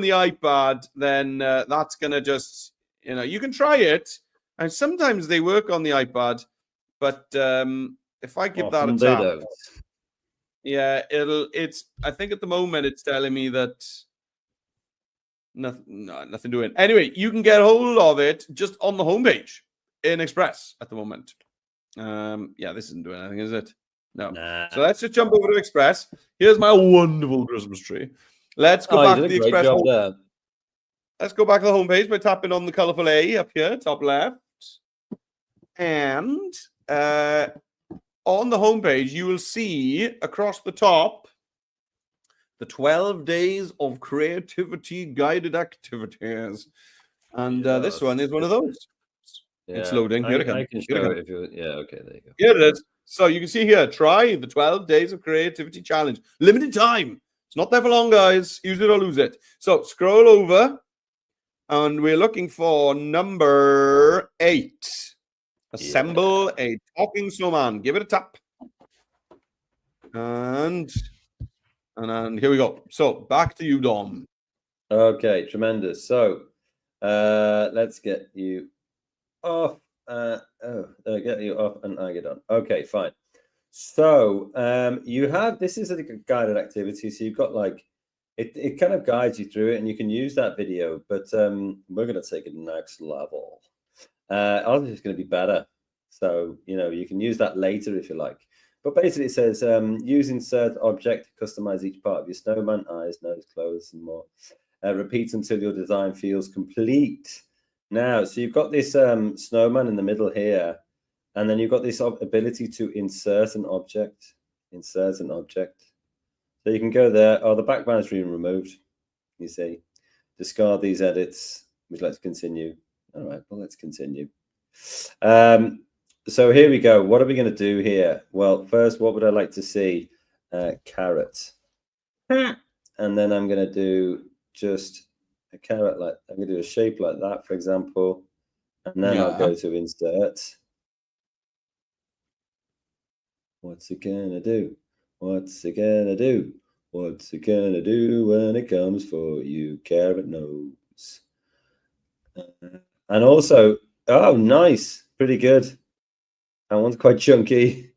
the iPad, then that's gonna just you can try it, and sometimes they work on the iPad, But if I give that a tap, yeah, I think at the moment it's telling me that nothing doing. Anyway, you can get hold of it just on the homepage in Express at the moment. Yeah, this isn't doing anything, is it? No. Nah. So let's just jump over to Express. Here's my wonderful Christmas tree. Let's go back to the Express. Let's go back to the homepage by tapping on the colorful A up here, top left. And on the homepage, you will see across the top the 12 days of creativity guided activities. And this one is one of those. Yeah. It's loading. Here it comes. I can show it if you. Yeah, okay, there you go. Here it is. So you can see here, try the 12 days of creativity challenge. Limited time. It's not there for long, guys. Use it or lose it. So scroll over, and we're looking for number 8. Assemble a talking snowman. Give it a tap. And here we go. So back to you, Dom. Okay, tremendous. So let's get you off. Get you off, and I get on. Okay, fine. So you have, this is a guided activity. So you've got like it kind of guides you through it, and you can use that video. But we're going to take it next level. Ours is going to be better. So you can use that later if you like. But basically, it says use insert object to customize each part of your snowman: eyes, nose, clothes, and more. Repeat until your design feels complete. Now, so you've got this snowman in the middle here, and then you've got this ability to insert an object. Insert an object. So you can go there. Oh, the background is being removed. You see. Discard these edits. Would you like to continue? All right, well, let's continue. So here we go. What are we going to do here? Well, first, what would I like to see? Carrot. And then I'm going to do just a carrot like, I'm going to do a shape like that, for example. And then I'll go to insert. What's it going to do? What's it going to do? What's it going to do when it comes for you, carrot nose? And also, oh, nice. Pretty good. That one's quite chunky.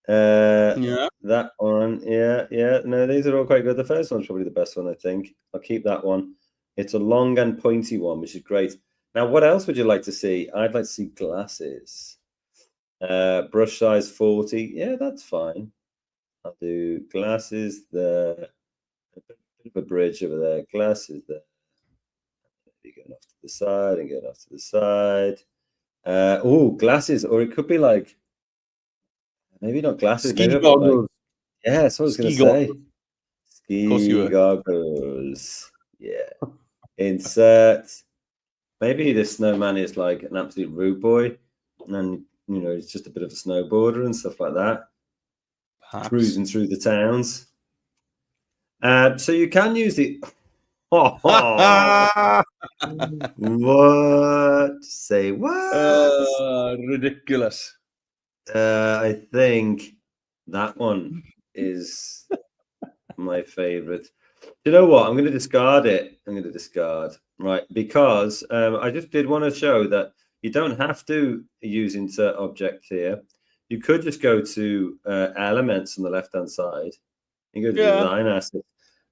That one, yeah. No, these are all quite good. The first one's probably the best one, I think. I'll keep that one. It's a long and pointy one, which is great. Now, what else would you like to see? I'd like to see glasses. Brush size 40. Yeah, that's fine. I'll do glasses there. A bit of a bridge over there. Glasses there. Maybe going off to the side and going off to the side. Oh, glasses, or it could be like maybe not glasses. Ski goggles. Like, yeah, that's what I was going to say. Ski goggles. Yeah. Insert. Maybe this snowman is like an absolute rude boy, and he's just a bit of a snowboarder and stuff like that. Perhaps. Cruising through the towns. So you can use the. What? Say what? Ridiculous. I think that one is my favorite. You know what? I'm going to discard it. I'm going to discard, right? Because I just did want to show that you don't have to use insert object here. You could just go to elements on the left-hand side. You go to design assets.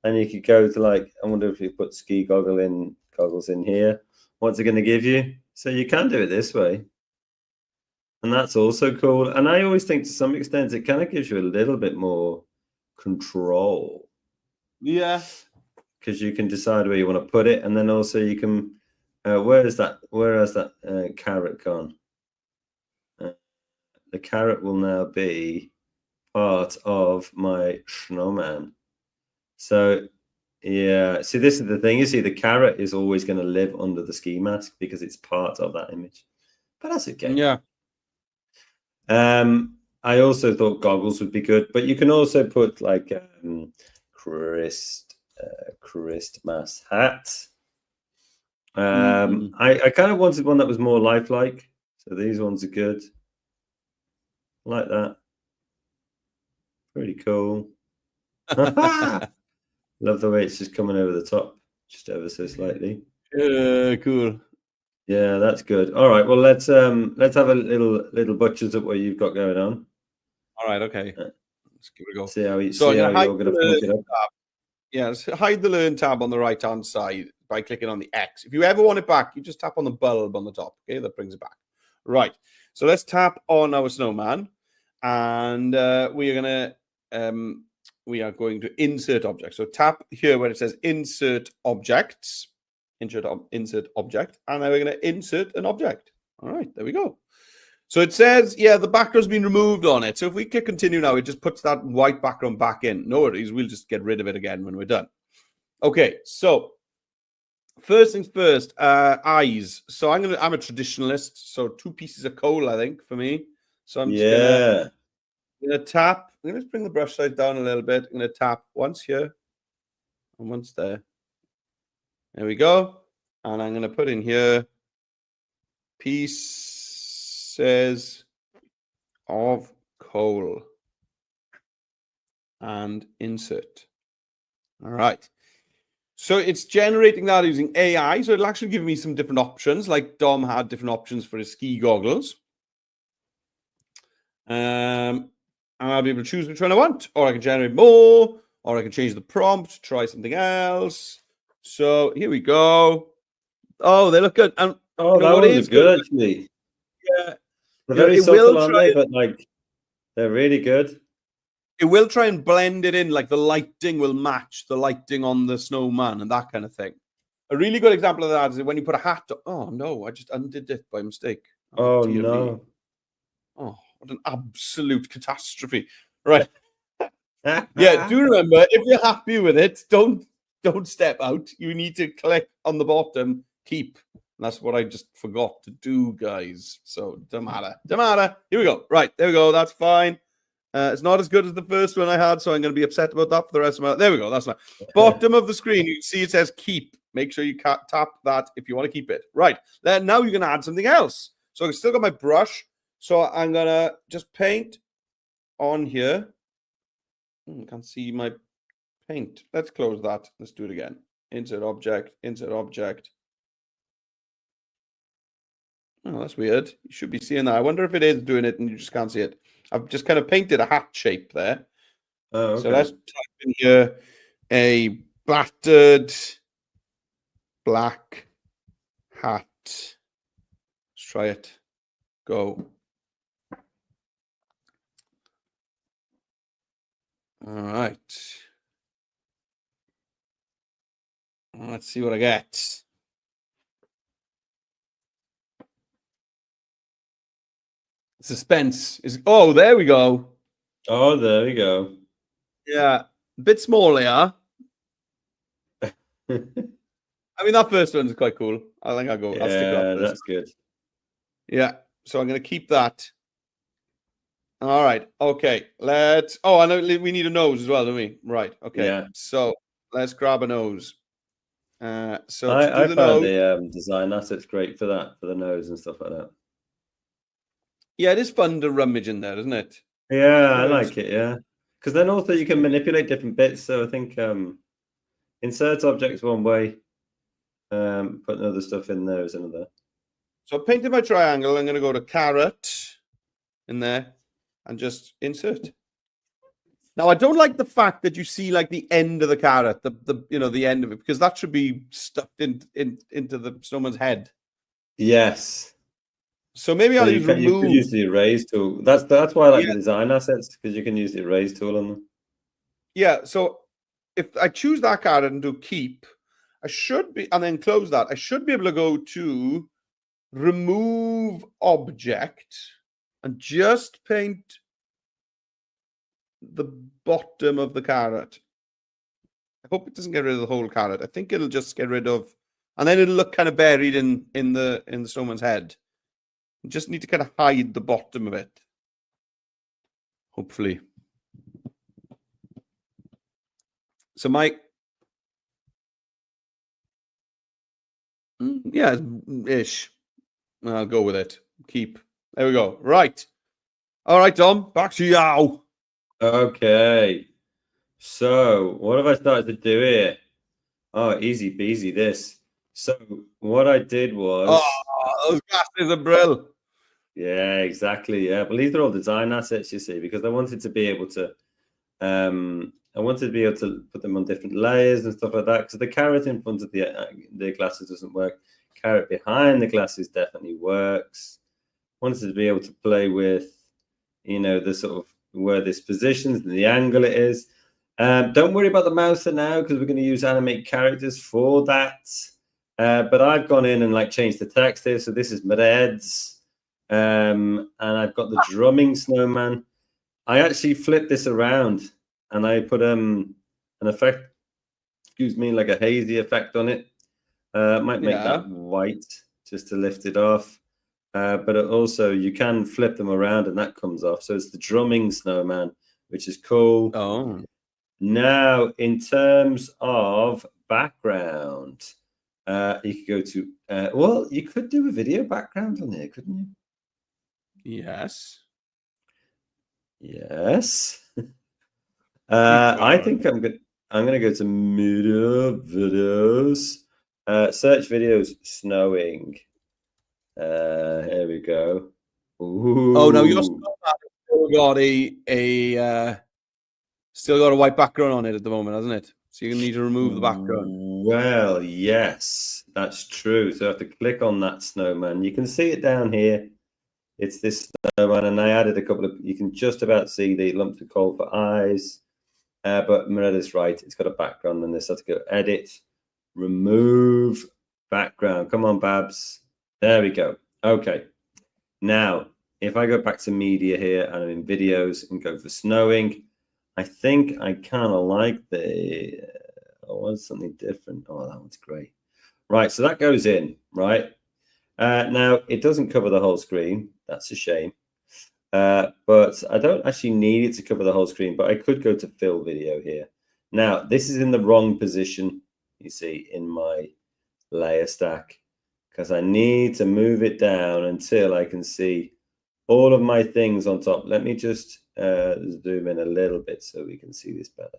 And you could go to like, I wonder if you put ski goggles in here. What's it going to give you? So you can do it this way. And that's also cool. And I always think to some extent, it kind of gives you a little bit more control. Yeah. Because you can decide where you want to put it. And then also you can, where has that carrot gone? The carrot will now be part of my snowman. So, yeah, see, this is the thing. You see, the carrot is always going to live under the ski mask because it's part of that image. But that's okay. Yeah. I also thought goggles would be good, but you can also put like Christmas hat. I kind of wanted one that was more lifelike. So these ones are good. Like that. Pretty cool. Love the way it's just coming over the top, just ever so slightly. Cool. Yeah, that's good. All right. Well, let's have a little butchers up what you've got going on. All right. Okay. Let's give it a go. See how So you're going to funk it up. Yeah, so hide the Learn tab on the right-hand side by clicking on the X. If you ever want it back, you just tap on the bulb on the top. Okay, that brings it back. Right. So let's tap on our snowman, and we are going to insert object. So tap here where it says insert objects, insert object, and then we're going to insert an object. All right, there we go. So it says, yeah, the background's been removed on it. So if we click continue now, it just puts that white background back in. No worries, we'll just get rid of it again when we're done. Okay, so first things first, eyes. So I'm a traditionalist, so 2 pieces of coal, I think, for me. So I'm just gonna tap. I'm gonna just bring the brush size down a little bit. I'm gonna tap once here and once there. There we go. And I'm gonna put in here pieces of coal and insert. All right. So it's generating that using AI. So it'll actually give me some different options, like Dom had different options for his ski goggles. And I'll be able to choose which one I want, or I can generate more, or I can change the prompt, try something else. So here we go. Oh, they look good. And oh, that one's good actually. Yeah. They're very subtle, aren't they? But like, they're really good. It will try and blend it in, like the lighting will match the lighting on the snowman and that kind of thing. A really good example of that is when you put a hat on. Oh, no, I just undid it by mistake. Oh, no. Me. Oh, what an absolute catastrophe. Right. Yeah, do remember, if you're happy with it, don't step out. You need to click on the bottom, keep. And that's what I just forgot to do, guys. So, don't matter. Here we go. Right, there we go. That's fine. It's not as good as the first one I had, so I'm going to be upset about that for the rest of my... There we go. That's fine. Bottom of the screen, you can see it says keep. Make sure you tap that if you want to keep it. Right. Then now you're going to add something else. So I've still got my brush. So I'm going to just paint on here. I can't see my paint. Let's close that. Let's do it again. Insert object, insert object. Oh, that's weird. You should be seeing that. I wonder if it is doing it and you just can't see it. I've just kind of painted a hat shape there. Oh, okay. So let's type in here a battered black hat. Let's try it. Go. All right. Let's see what I get. Suspense is... Oh, there we go. Oh, there we go. Yeah. A bit smaller, yeah. I mean, that first one's quite cool. I think I'll go. Yeah, I'll stick with that first. That's good. Yeah. So I'm going to keep that. All right. Okay. Let's... Oh, I know we need a nose as well, don't we? Right. Okay. Yeah. So let's grab a nose. So I found the design assets great for that, for the nose and stuff like that. Yeah, it is fun to rummage in there, isn't it? Yeah, I like it. Yeah, because then also you can manipulate different bits. So I think insert objects one way, putting other stuff in there is another. So I painted my triangle. I'm going to go to carrot in there and just insert. Now I don't like the fact that you see like the end of the carrot, the end of it, because that should be stuffed into the snowman's head. Yes. So maybe I'll remove. You can use the erase tool. That's why I like the design assets, because you can use the erase tool on them. Yeah. So if I choose that carrot and do keep, I should be, and then close that. I should be able to go to remove object and just paint the bottom of the carrot. I hope it doesn't get rid of the whole carrot. I think it'll just get rid of, and then it'll look kind of buried in the snowman's head. You just need to kind of hide the bottom of it. Hopefully. So yeah, ish. I'll go with it. Keep. There we go. Right. All right, Dom. Back to you. Okay. So what have I started to do here? Oh, easy peasy this. So what I did was those glasses are brill. Yeah, exactly. Yeah, but these are all design assets, you see, because I wanted to be able to put them on different layers and stuff like that. Because the carrot in front of the glasses doesn't work. Carrot behind the glasses definitely works. Wanted to be able to play with, the sort of where this positions and the angle it is. Don't worry about the mouse for now, because we're going to use animate characters for that. But I've gone in and like changed the text here. So this is Mreds. And I've got the drumming snowman. I actually flipped this around and I put an effect, like a hazy effect on it. Might make that white just to lift it off. But also you can flip them around and that comes off. So it's the drumming snowman, which is cool. Oh. Now, in terms of background, you could go to, you could do a video background on here, couldn't you? Yes. Yes. I think I'm gonna go to media videos, search videos snowing. Here we go. Ooh. Oh no, you're still got a white background on it at the moment, hasn't it? So you need to remove the background. Well, yes, that's true. So I have to click on that snowman. You can see it down here. It's this snowman, and I added a couple of. You can just about see the lumps of coal for eyes, but Miretta's right. It's got a background, and this has to go edit, remove background. Come on, Babs. There we go. Okay. Now, if I go back to media here and I'm in videos and go for snowing, I think I kind of like the. I want something different. Oh, that one's great. Right, so that goes in, right? Now, it doesn't cover the whole screen. That's a shame. But I don't actually need it to cover the whole screen, but I could go to fill video here. Now, this is in the wrong position, you see, in my layer stack, because I need to move it down until I can see all of my things on top. Let me just zoom in a little bit so we can see this better.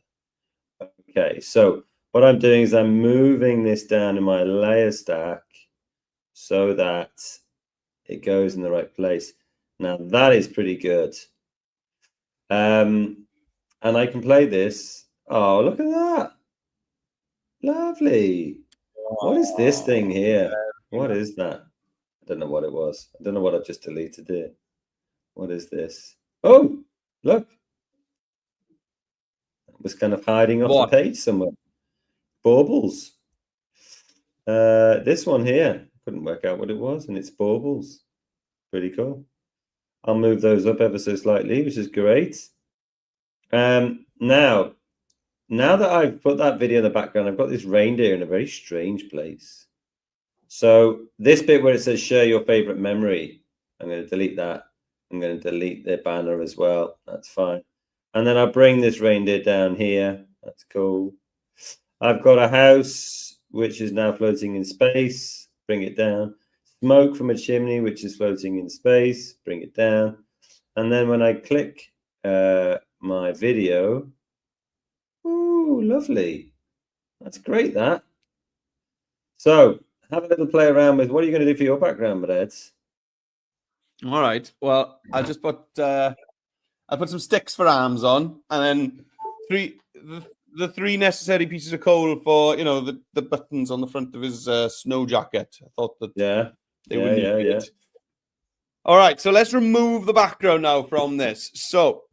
Okay, so what I'm doing is I'm moving this down in my layer stack so that it goes in the right place. Now that is pretty good. And I can play this. Oh, look at that. Lovely. What is this thing here? What is that? I don't know what it was. I don't know what I just deleted here. What is this? Oh, look. It was kind of hiding off the page somewhere. Baubles. This one here. Couldn't work out what it was, and it's baubles. Pretty cool. I'll move those up ever so slightly, which is great. Now that I've put that video in the background, I've got this reindeer in a very strange place. So this bit where it says share your favorite memory, I'm going to delete that. I'm going to delete the banner as well. That's fine. And then I'll bring this reindeer down here. That's cool. I've got a house which is now floating in space. Bring it down. Smoke from a chimney which is floating in space. Bring it down. And then when I click my video, ooh, lovely. That's great, that. So have a little play around with what are you going to do for your background, Reds? All right. Well, I'll just put some sticks for arms on, and then the three necessary pieces of coal for the buttons on the front of his snow jacket. I thought that they would need it. All right. So let's remove the background now from this. So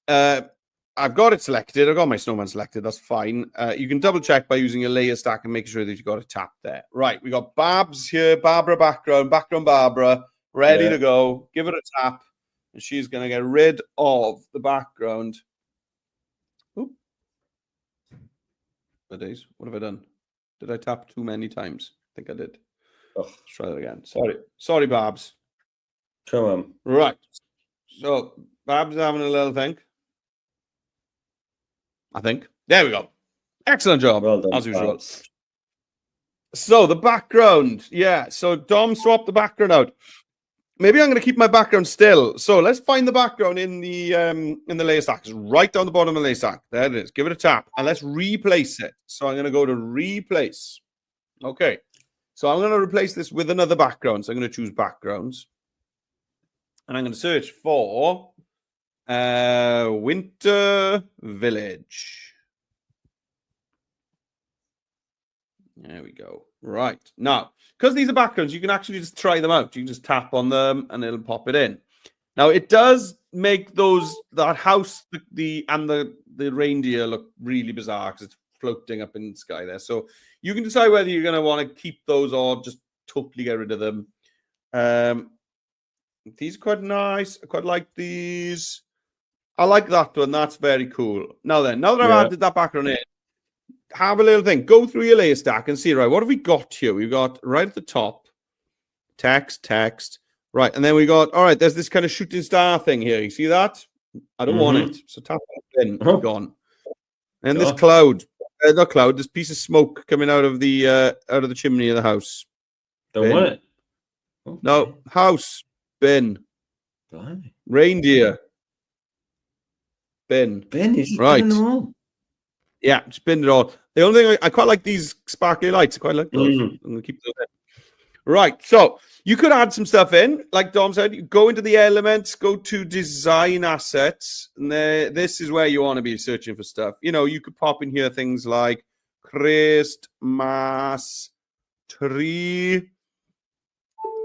I've got it selected. I've got my snowman selected. That's fine. You can double check by using a layer stack and make sure that you've got it tapped there. Right. We got Babs here. Barbara background Barbara. Ready to go. Give it a tap. And she's going to get rid of the background. Oop. What have I done? Did I tap too many times? I think I did. Oh. Let's try that again. Sorry, Babs. Come on. Right. So, Babs having a little think. I think. There we go. Excellent job. Well done, as usual. So, the background. Yeah. So, Dom swapped the background out. Maybe I'm going to keep my background still. So let's find the background in the layer stack. It's right down the bottom of the layer stack. There it is. Give it a tap and let's replace it. So I'm going to go to replace. Okay. So I'm going to replace this with another background. So I'm going to choose backgrounds. And I'm going to search for Winter Village. There we go. Right. Now, because these are backgrounds, you can actually just try them out. You can just tap on them and it'll pop it in. Now, it does make that house and the reindeer look really bizarre because it's floating up in the sky there. So you can decide whether you're going to want to keep those or just totally get rid of them. These are quite nice. I quite like these. I like that one. That's very cool. Now that I've added that background in, have a little thing. Go through your layer stack and see, right, what have we got here? We've got right at the top, text. Right, and then we got, all right, there's this kind of shooting star thing here. You see that? I don't want it. So tap it in. It's gone. And this cloud, not cloud, this piece of smoke coming out of the chimney of the house. Don't want it. Okay. No, house, bin. Blimey. Reindeer. Bin. You just right. bin them all. Yeah, just bin it all. The only thing I quite like these sparkly lights. I quite like those. I'm going to keep those in. Right, so you could add some stuff in. Like Dom said, you go into the elements, go to design assets, and this is where you want to be searching for stuff. You know, you could pop in here things like Christmas tree.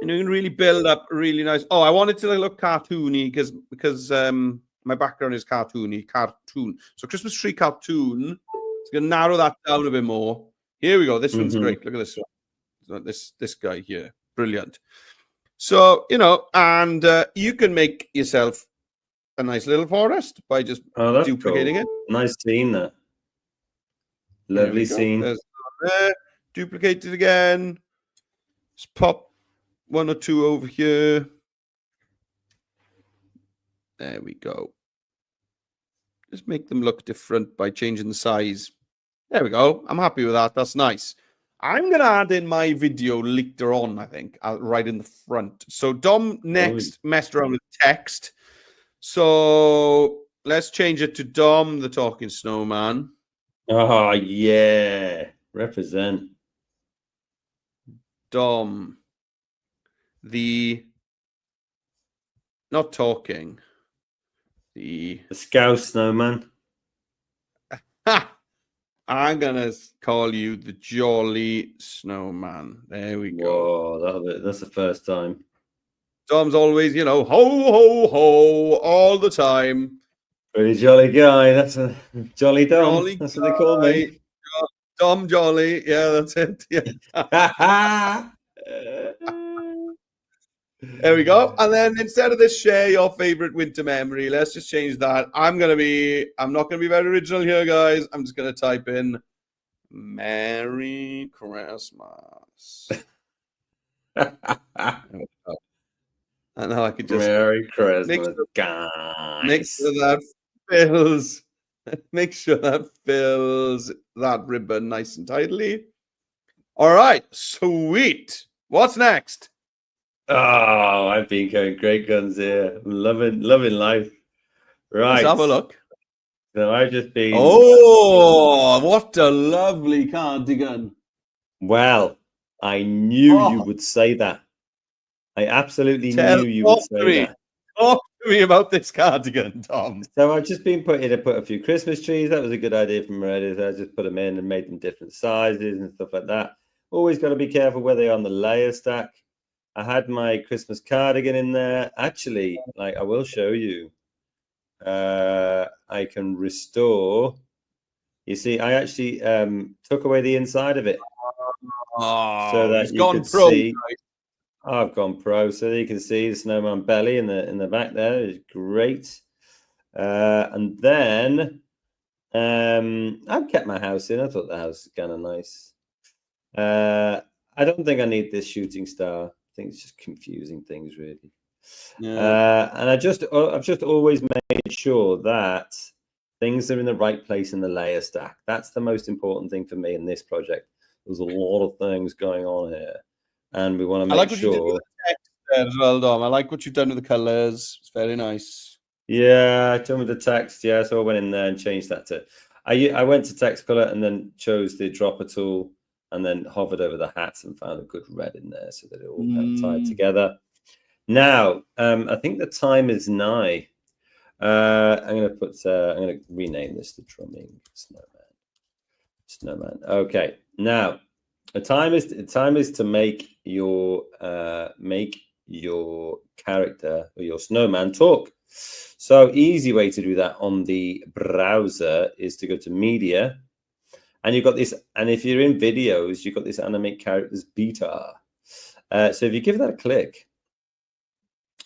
And you can really build up really nice. Oh, I wanted to look cartoony because my background is cartoon. So Christmas tree cartoon. It's going to narrow that down a bit more. Here we go. This one's great. Look at this one. This guy here, brilliant. So and you can make yourself a nice little forest by just duplicating it. Nice scene, that lovely scene. There's there. Duplicate it again. Just pop one or two over here. There we go. Just make them look different by changing the size. There we go. I'm happy with that. That's nice. I'm going to add in my video later on, I think, right in the front. So Dom next messed around with text. So let's change it to Dom, the talking snowman. Oh, yeah. Represent. Dom, the not talking. The Scouse snowman. Ha! I'm gonna call you the jolly snowman. There we go. Whoa, that's the first time. Dom's always, ho ho ho, all the time. Pretty jolly guy. That's a jolly Dom. Jolly that's guy. What they call me. Dom Jolly. Yeah, that's it. Yeah. There we go. And then instead of this, share your favorite winter memory, let's just change that. I'm not going to be very original here, guys. I'm just going to type in Merry Christmas. And now I could just Merry Christmas, guys. Make sure that fills that ribbon nice and tidily. All right, sweet. What's next? Oh, I've been going great guns here. Loving life. Right. Let's have a look. So I've just been. Oh, what a lovely cardigan. Well, I knew you would say that. I absolutely knew you would say that. Talk to me about this cardigan, Tom. So I've just been put a few Christmas trees. That was a good idea from Reddit. I just put them in and made them different sizes and stuff like that. Always got to be careful where they are on the layer stack. I had my Christmas cardigan in there. Actually, I will show you. I can restore. You see, I actually took away the inside of it. Oh, so that you could see. I've gone pro, so you can see the snowman belly in the back there is great. And then I've kept my house in. I thought the house is kind of nice. I don't think I need this shooting star. I think it's just confusing things, really. Yeah. And I've just always made sure that things are in the right place in the layer stack. That's the most important thing for me in this project. There's a lot of things going on here, and we want to make sure. I like what you did with the text there as well, Dom. I like what you've done with the colors. It's very nice. Yeah, I done with the text. Yeah, so I went in there and changed that to. I went to text color and then chose the dropper tool and then hovered over the hats and found a good red in there so that it all kind of tied together. Now, I think the time is nigh. I'm going to rename this the drumming snowman. Okay. Now, the time is to make your character or your snowman talk. So easy way to do that on the browser is to go to media, and you've got this. And if you're in videos, you've got this animate characters beta. So if you give that a click,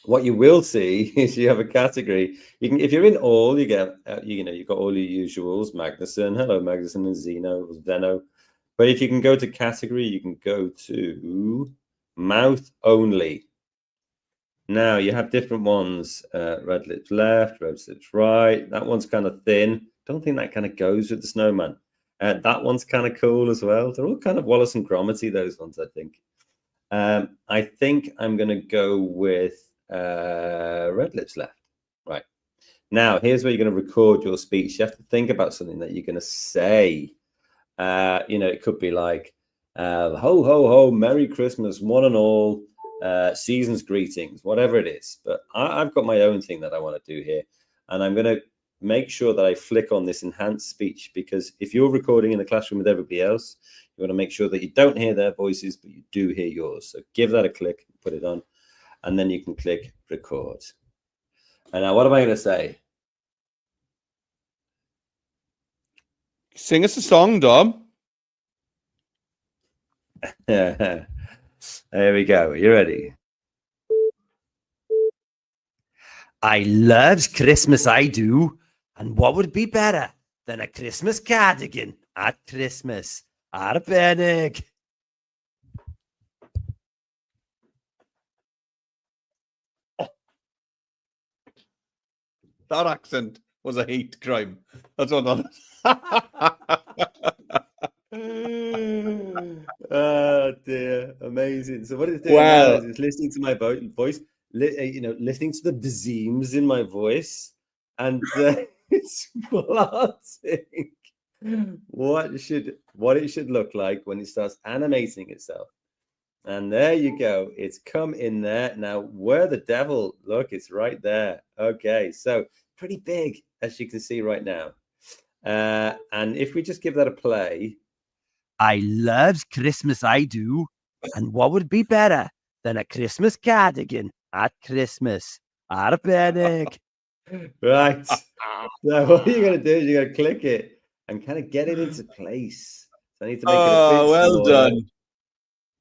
what you will see is you have a category. You can, if you're in all, you get you've got all your usuals: Magnuson, hello Magnuson, and Zeno. But if you can go to category, you can go to mouth only. Now you have different ones: red lips left, red lips right. That one's kind of thin. Don't think that kind of goes with the snowman. That one's kind of cool as well. They're all kind of Wallace and Gromity, those ones, I think. I think I'm going to go with red lips left. Right. Now, here's where you're going to record your speech. You have to think about something that you're going to say. It could be like, ho, ho, ho, Merry Christmas, one and all, season's greetings, whatever it is. But I've got my own thing that I want to do here. And I'm going to make sure that I flick on this enhanced speech, because if you're recording in the classroom with everybody else, you want to make sure that you don't hear their voices, but you do hear yours. So give that a click, put it on, and then you can click record. And now what am I going to say? Sing us a song, Dom. There we go. You ready? I loves Christmas, I do. And what would be better than a Christmas cardigan at Christmas? Arbenig. That accent was a hate crime. That's what that Oh dear, amazing. So what it's doing Well, now is it's listening to my voice, listening to the bzeems in my voice, and it's plotting what it should look like when it starts animating itself. And there you go. It's come in there. Now, where the devil, look, it's right there. Okay, so pretty big, as you can see right now. And if we just give that a play. I loves Christmas, I do. And what would be better than a Christmas cardigan at Christmas? Arbenig. Right. So what you're going to do is you're going to click it and kind of get it into place. So I need to make it a bit well smaller. done.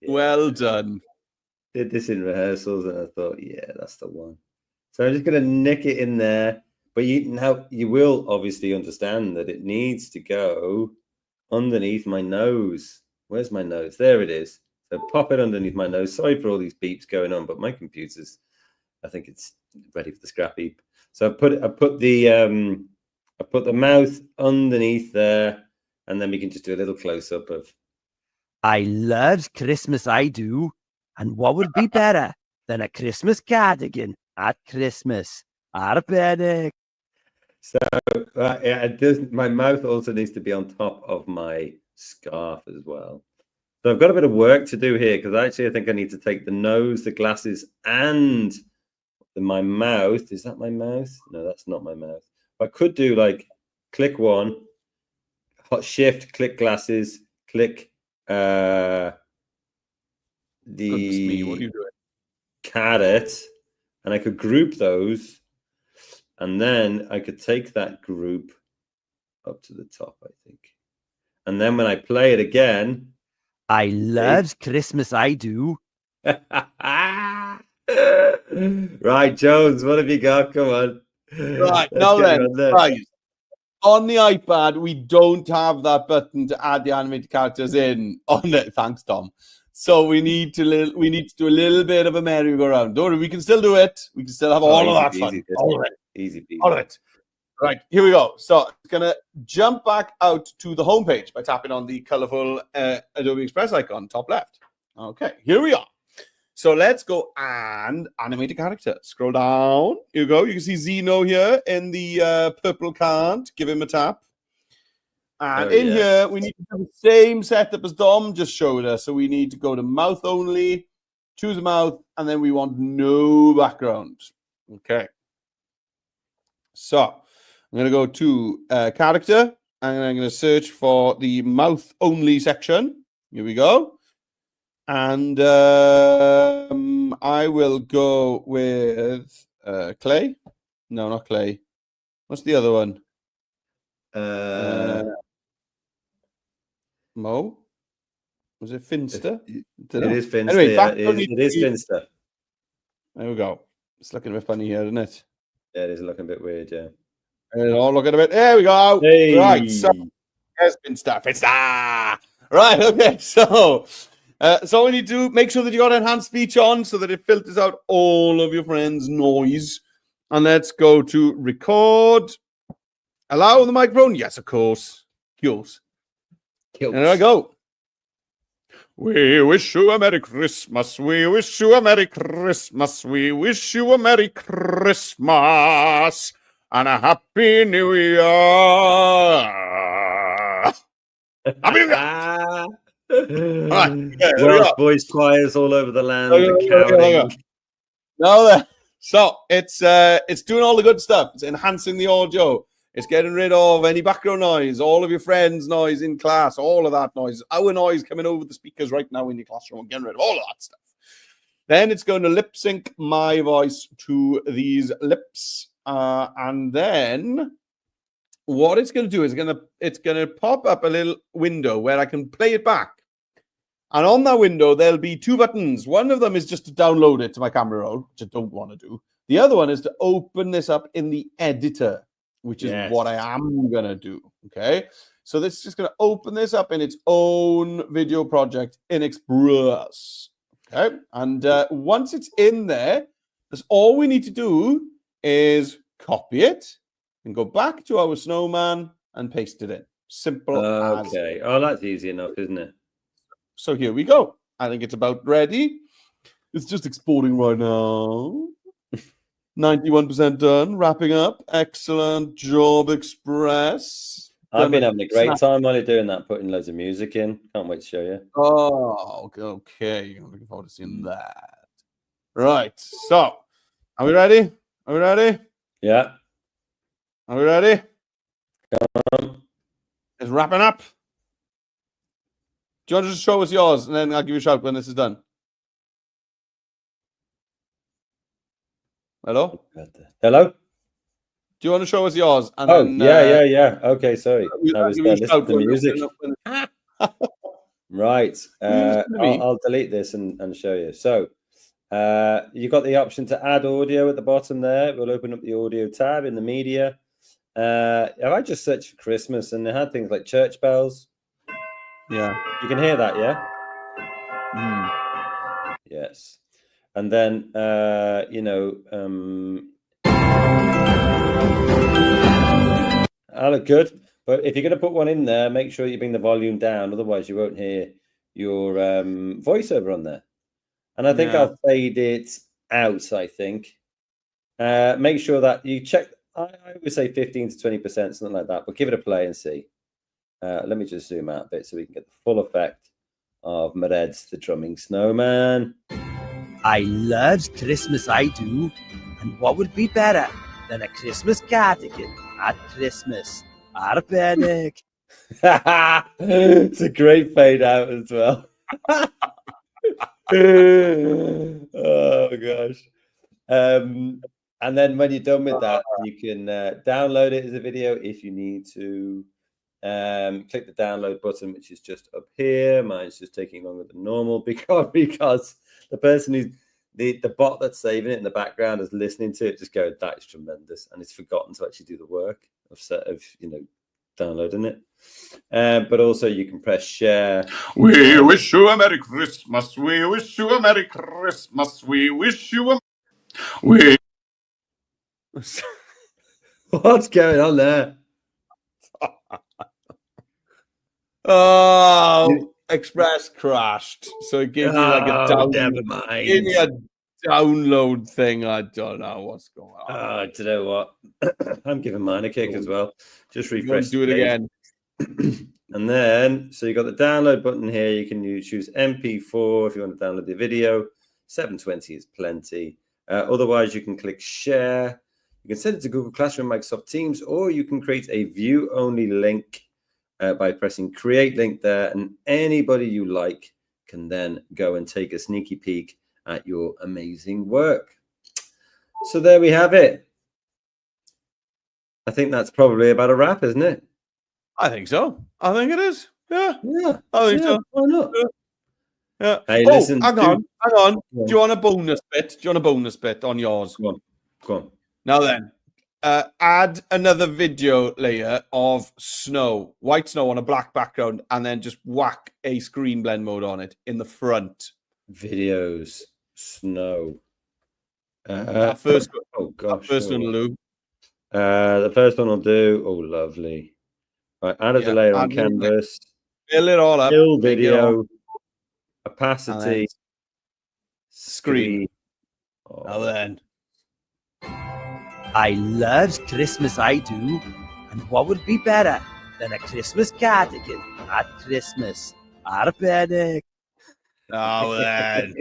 Yeah. Well done. Did this in rehearsals and I thought, yeah, that's the one. So I'm just going to nick it in there. But you will obviously understand that it needs to go underneath my nose. Where's my nose? There it is. So pop it underneath my nose. Sorry for all these beeps going on, but my computer's, I think it's ready for the scrap heap. So I put the mouth underneath there, and then we can just do a little close up of. I loves Christmas, I do. And what would be better than a Christmas cardigan at Christmas? Arbenig. So it doesn't. My mouth also needs to be on top of my scarf as well. So I've got a bit of work to do here, because actually I think I need to take the nose, the glasses, and my mouth. Is that my mouth? No, that's not my mouth. I could do like click one, hot shift, click glasses, click Goodness me, what are you doing? Carrot, and I could group those, and then I could take that group up to the top, I think. And then when I play it again, I loves Christmas, I do. Right, Jones, what have you got? Come on. Right, now then, guys, on the iPad, we don't have that button to add the animated characters in on it. Thanks, Tom. So we need to do a little bit of a merry-go-round. Don't worry, we can still do it. We can still have all of that fun. All of it. Easy peasy. All of it. Right, here we go. So it's going to jump back out to the homepage by tapping on the colorful Adobe Express icon, top left. Okay, here we are. So let's go and animate a character. Scroll down. Here you go. You can see Zeno here in the purple card. Give him a tap. And here, we need to do the same setup as Dom just showed us. So we need to go to mouth only, choose a mouth, and then we want no background. Okay. So I'm going to go to character, and I'm going to search for the mouth only section. Here we go. And I will go with Clay. No, not Clay. What's the other one? Mo? Was it Finster? It is Finster. Anyway, yeah, it is Finster. There we go. It's looking a bit funny here, isn't it? Yeah, it is looking a bit weird, yeah. It's all looking a bit. There we go. Hey. Right. So, yes, Finster. Right. Okay. So we need to make sure that you got enhanced speech on so that it filters out all of your friends' noise. And let's go to record. Allow the microphone. Yes, of course. Yours. And there I go. We wish you a Merry Christmas. We wish you a Merry Christmas. We wish you a Merry Christmas and a Happy New Year. Happy New Year. Right. Welsh voice choirs all over the land. So it's doing all the good stuff. It's enhancing the audio. It's getting rid of any background noise, all of your friends' noise in class, all of that noise, our noise coming over the speakers right now in your classroom. Getting rid of all of that stuff. Then it's going to lip sync my voice to these lips, and then what it's going to do is it's going to pop up a little window where I can play it back. And on that window, there'll be two buttons. One of them is just to download it to my camera roll, which I don't want to do. The other one is to open this up in the editor, which is what I am going to do. Okay. So this is just going to open this up in its own video project in Express. Okay. And once it's in there, that's all we need to do is copy it and go back to our snowman and paste it in. Simple as. Okay. Oh, that's easy enough, isn't it? So here we go. I think it's about ready. It's just exporting right now. 91% done. Wrapping up. Excellent job, Express. I've been having a great time while you're doing that, putting loads of music in. Can't wait to show you. Oh, okay. I'm looking forward to seeing that. Right. So, are we ready? Are we ready? Yeah. Are we ready? Come on. It's wrapping up. Do you want to just show us yours, and then I'll give you a shout when this is done? Hello? Hello? Do you want to show us yours? And then, yeah. Okay, sorry. I was listening to the music. Right. I'll delete this and show you. So you've got the option to add audio at the bottom there. We'll open up the audio tab in the media. I just searched for Christmas, and they had things like church bells. Yeah. You can hear that, yeah? Yes. And then, I look good. But if you're going to put one in there, make sure you bring the volume down. Otherwise, you won't hear your voiceover on there. And I think I'll fade it out, I think. Make sure that you check. I would say 15 to 20%, something like that. But give it a play and see. Let me just zoom out a bit so we can get the full effect of Mered's The Drumming Snowman. I love Christmas, I do. And what would be better than a Christmas cardigan at Christmas? Arbenic. It's a great fade out as well. Oh, gosh. And then when you're done with that, you can download it as a video if you need to. Click the download button, which is just up here. Mine's just taking longer than normal because the person who's the bot that's saving it in the background is listening to it, just going, that is tremendous, and it's forgotten to actually do the work of downloading it. But also you can press share. We wish you a Merry Christmas. We wish you a Merry Christmas. We wish you a What's going on there? Oh, Express crashed. So it gave me like a download thing. I don't know what's going on. Do you know what? I'm giving mine a kick as well. Just refresh. Do it again. And then, so you got the download button here. You can choose MP4 if you want to download the video. 720 is plenty. Otherwise, you can click share. You can send it to Google Classroom, Microsoft Teams, or you can create a view-only link by pressing create link there. And anybody you like can then go and take a sneaky peek at your amazing work. So there we have it. I think that's probably about a wrap, isn't it? I think so. I think it is. Yeah. Yeah. I think so. Why not? Yeah. Hey, oh, listen. hang on. Do you want a bonus bit? Do you want a bonus bit on yours? Go on. Now then, add another video layer of snow, white snow on a black background, and then just whack a screen blend mode on it in the front. Videos, snow. First, oh gosh. First one will do. The first one will do. Oh, lovely. Right, add as a layer on canvas. Fill it all up. Fill video. Opacity. Screen. Oh. Now then. I love Christmas, I do. And what would be better than a Christmas cardigan at Christmas? Arbennig. Now then.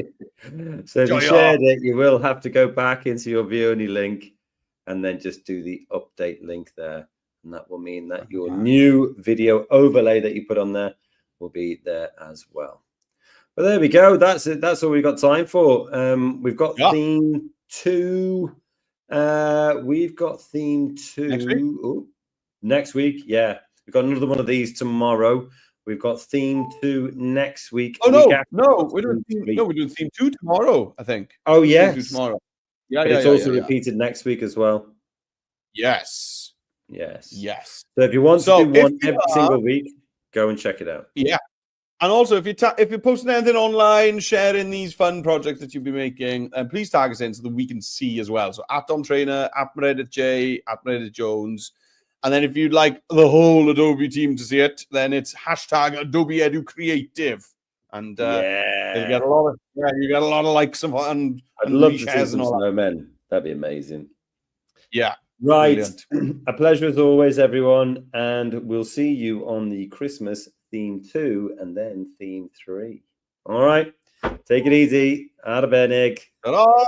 So if you shared it, you will have to go back into your view only link and then just do the update link there. And that will mean that your new video overlay that you put on there will be there as well. But there we go. That's it. That's all we've got time for. We've got theme 2. We've got theme 2 next week. Yeah, we've got another one of these tomorrow. We've got theme 2 next week. Oh no, we're doing theme 2 tomorrow, I think. Oh yes, tomorrow. Yeah, but it's also repeated next week as well. Yes. So if you want to do one every single week, go and check it out. Yeah. And also, if you're posting anything online, sharing these fun projects that you'll be making, please tag us in so that we can see as well. So at Dom Trainer, at Meredith J, at Meredith Jones. And then if you'd like the whole Adobe team to see it, then it's hashtag Adobe Edu Creative. And you get a lot of likes and I'd love to see some snowmen. That'd be amazing. Yeah. Right. A pleasure as always, everyone. And we'll see you on the Christmas theme 2 and then theme 3. All right. Take it easy. Arbennig. Ta-da!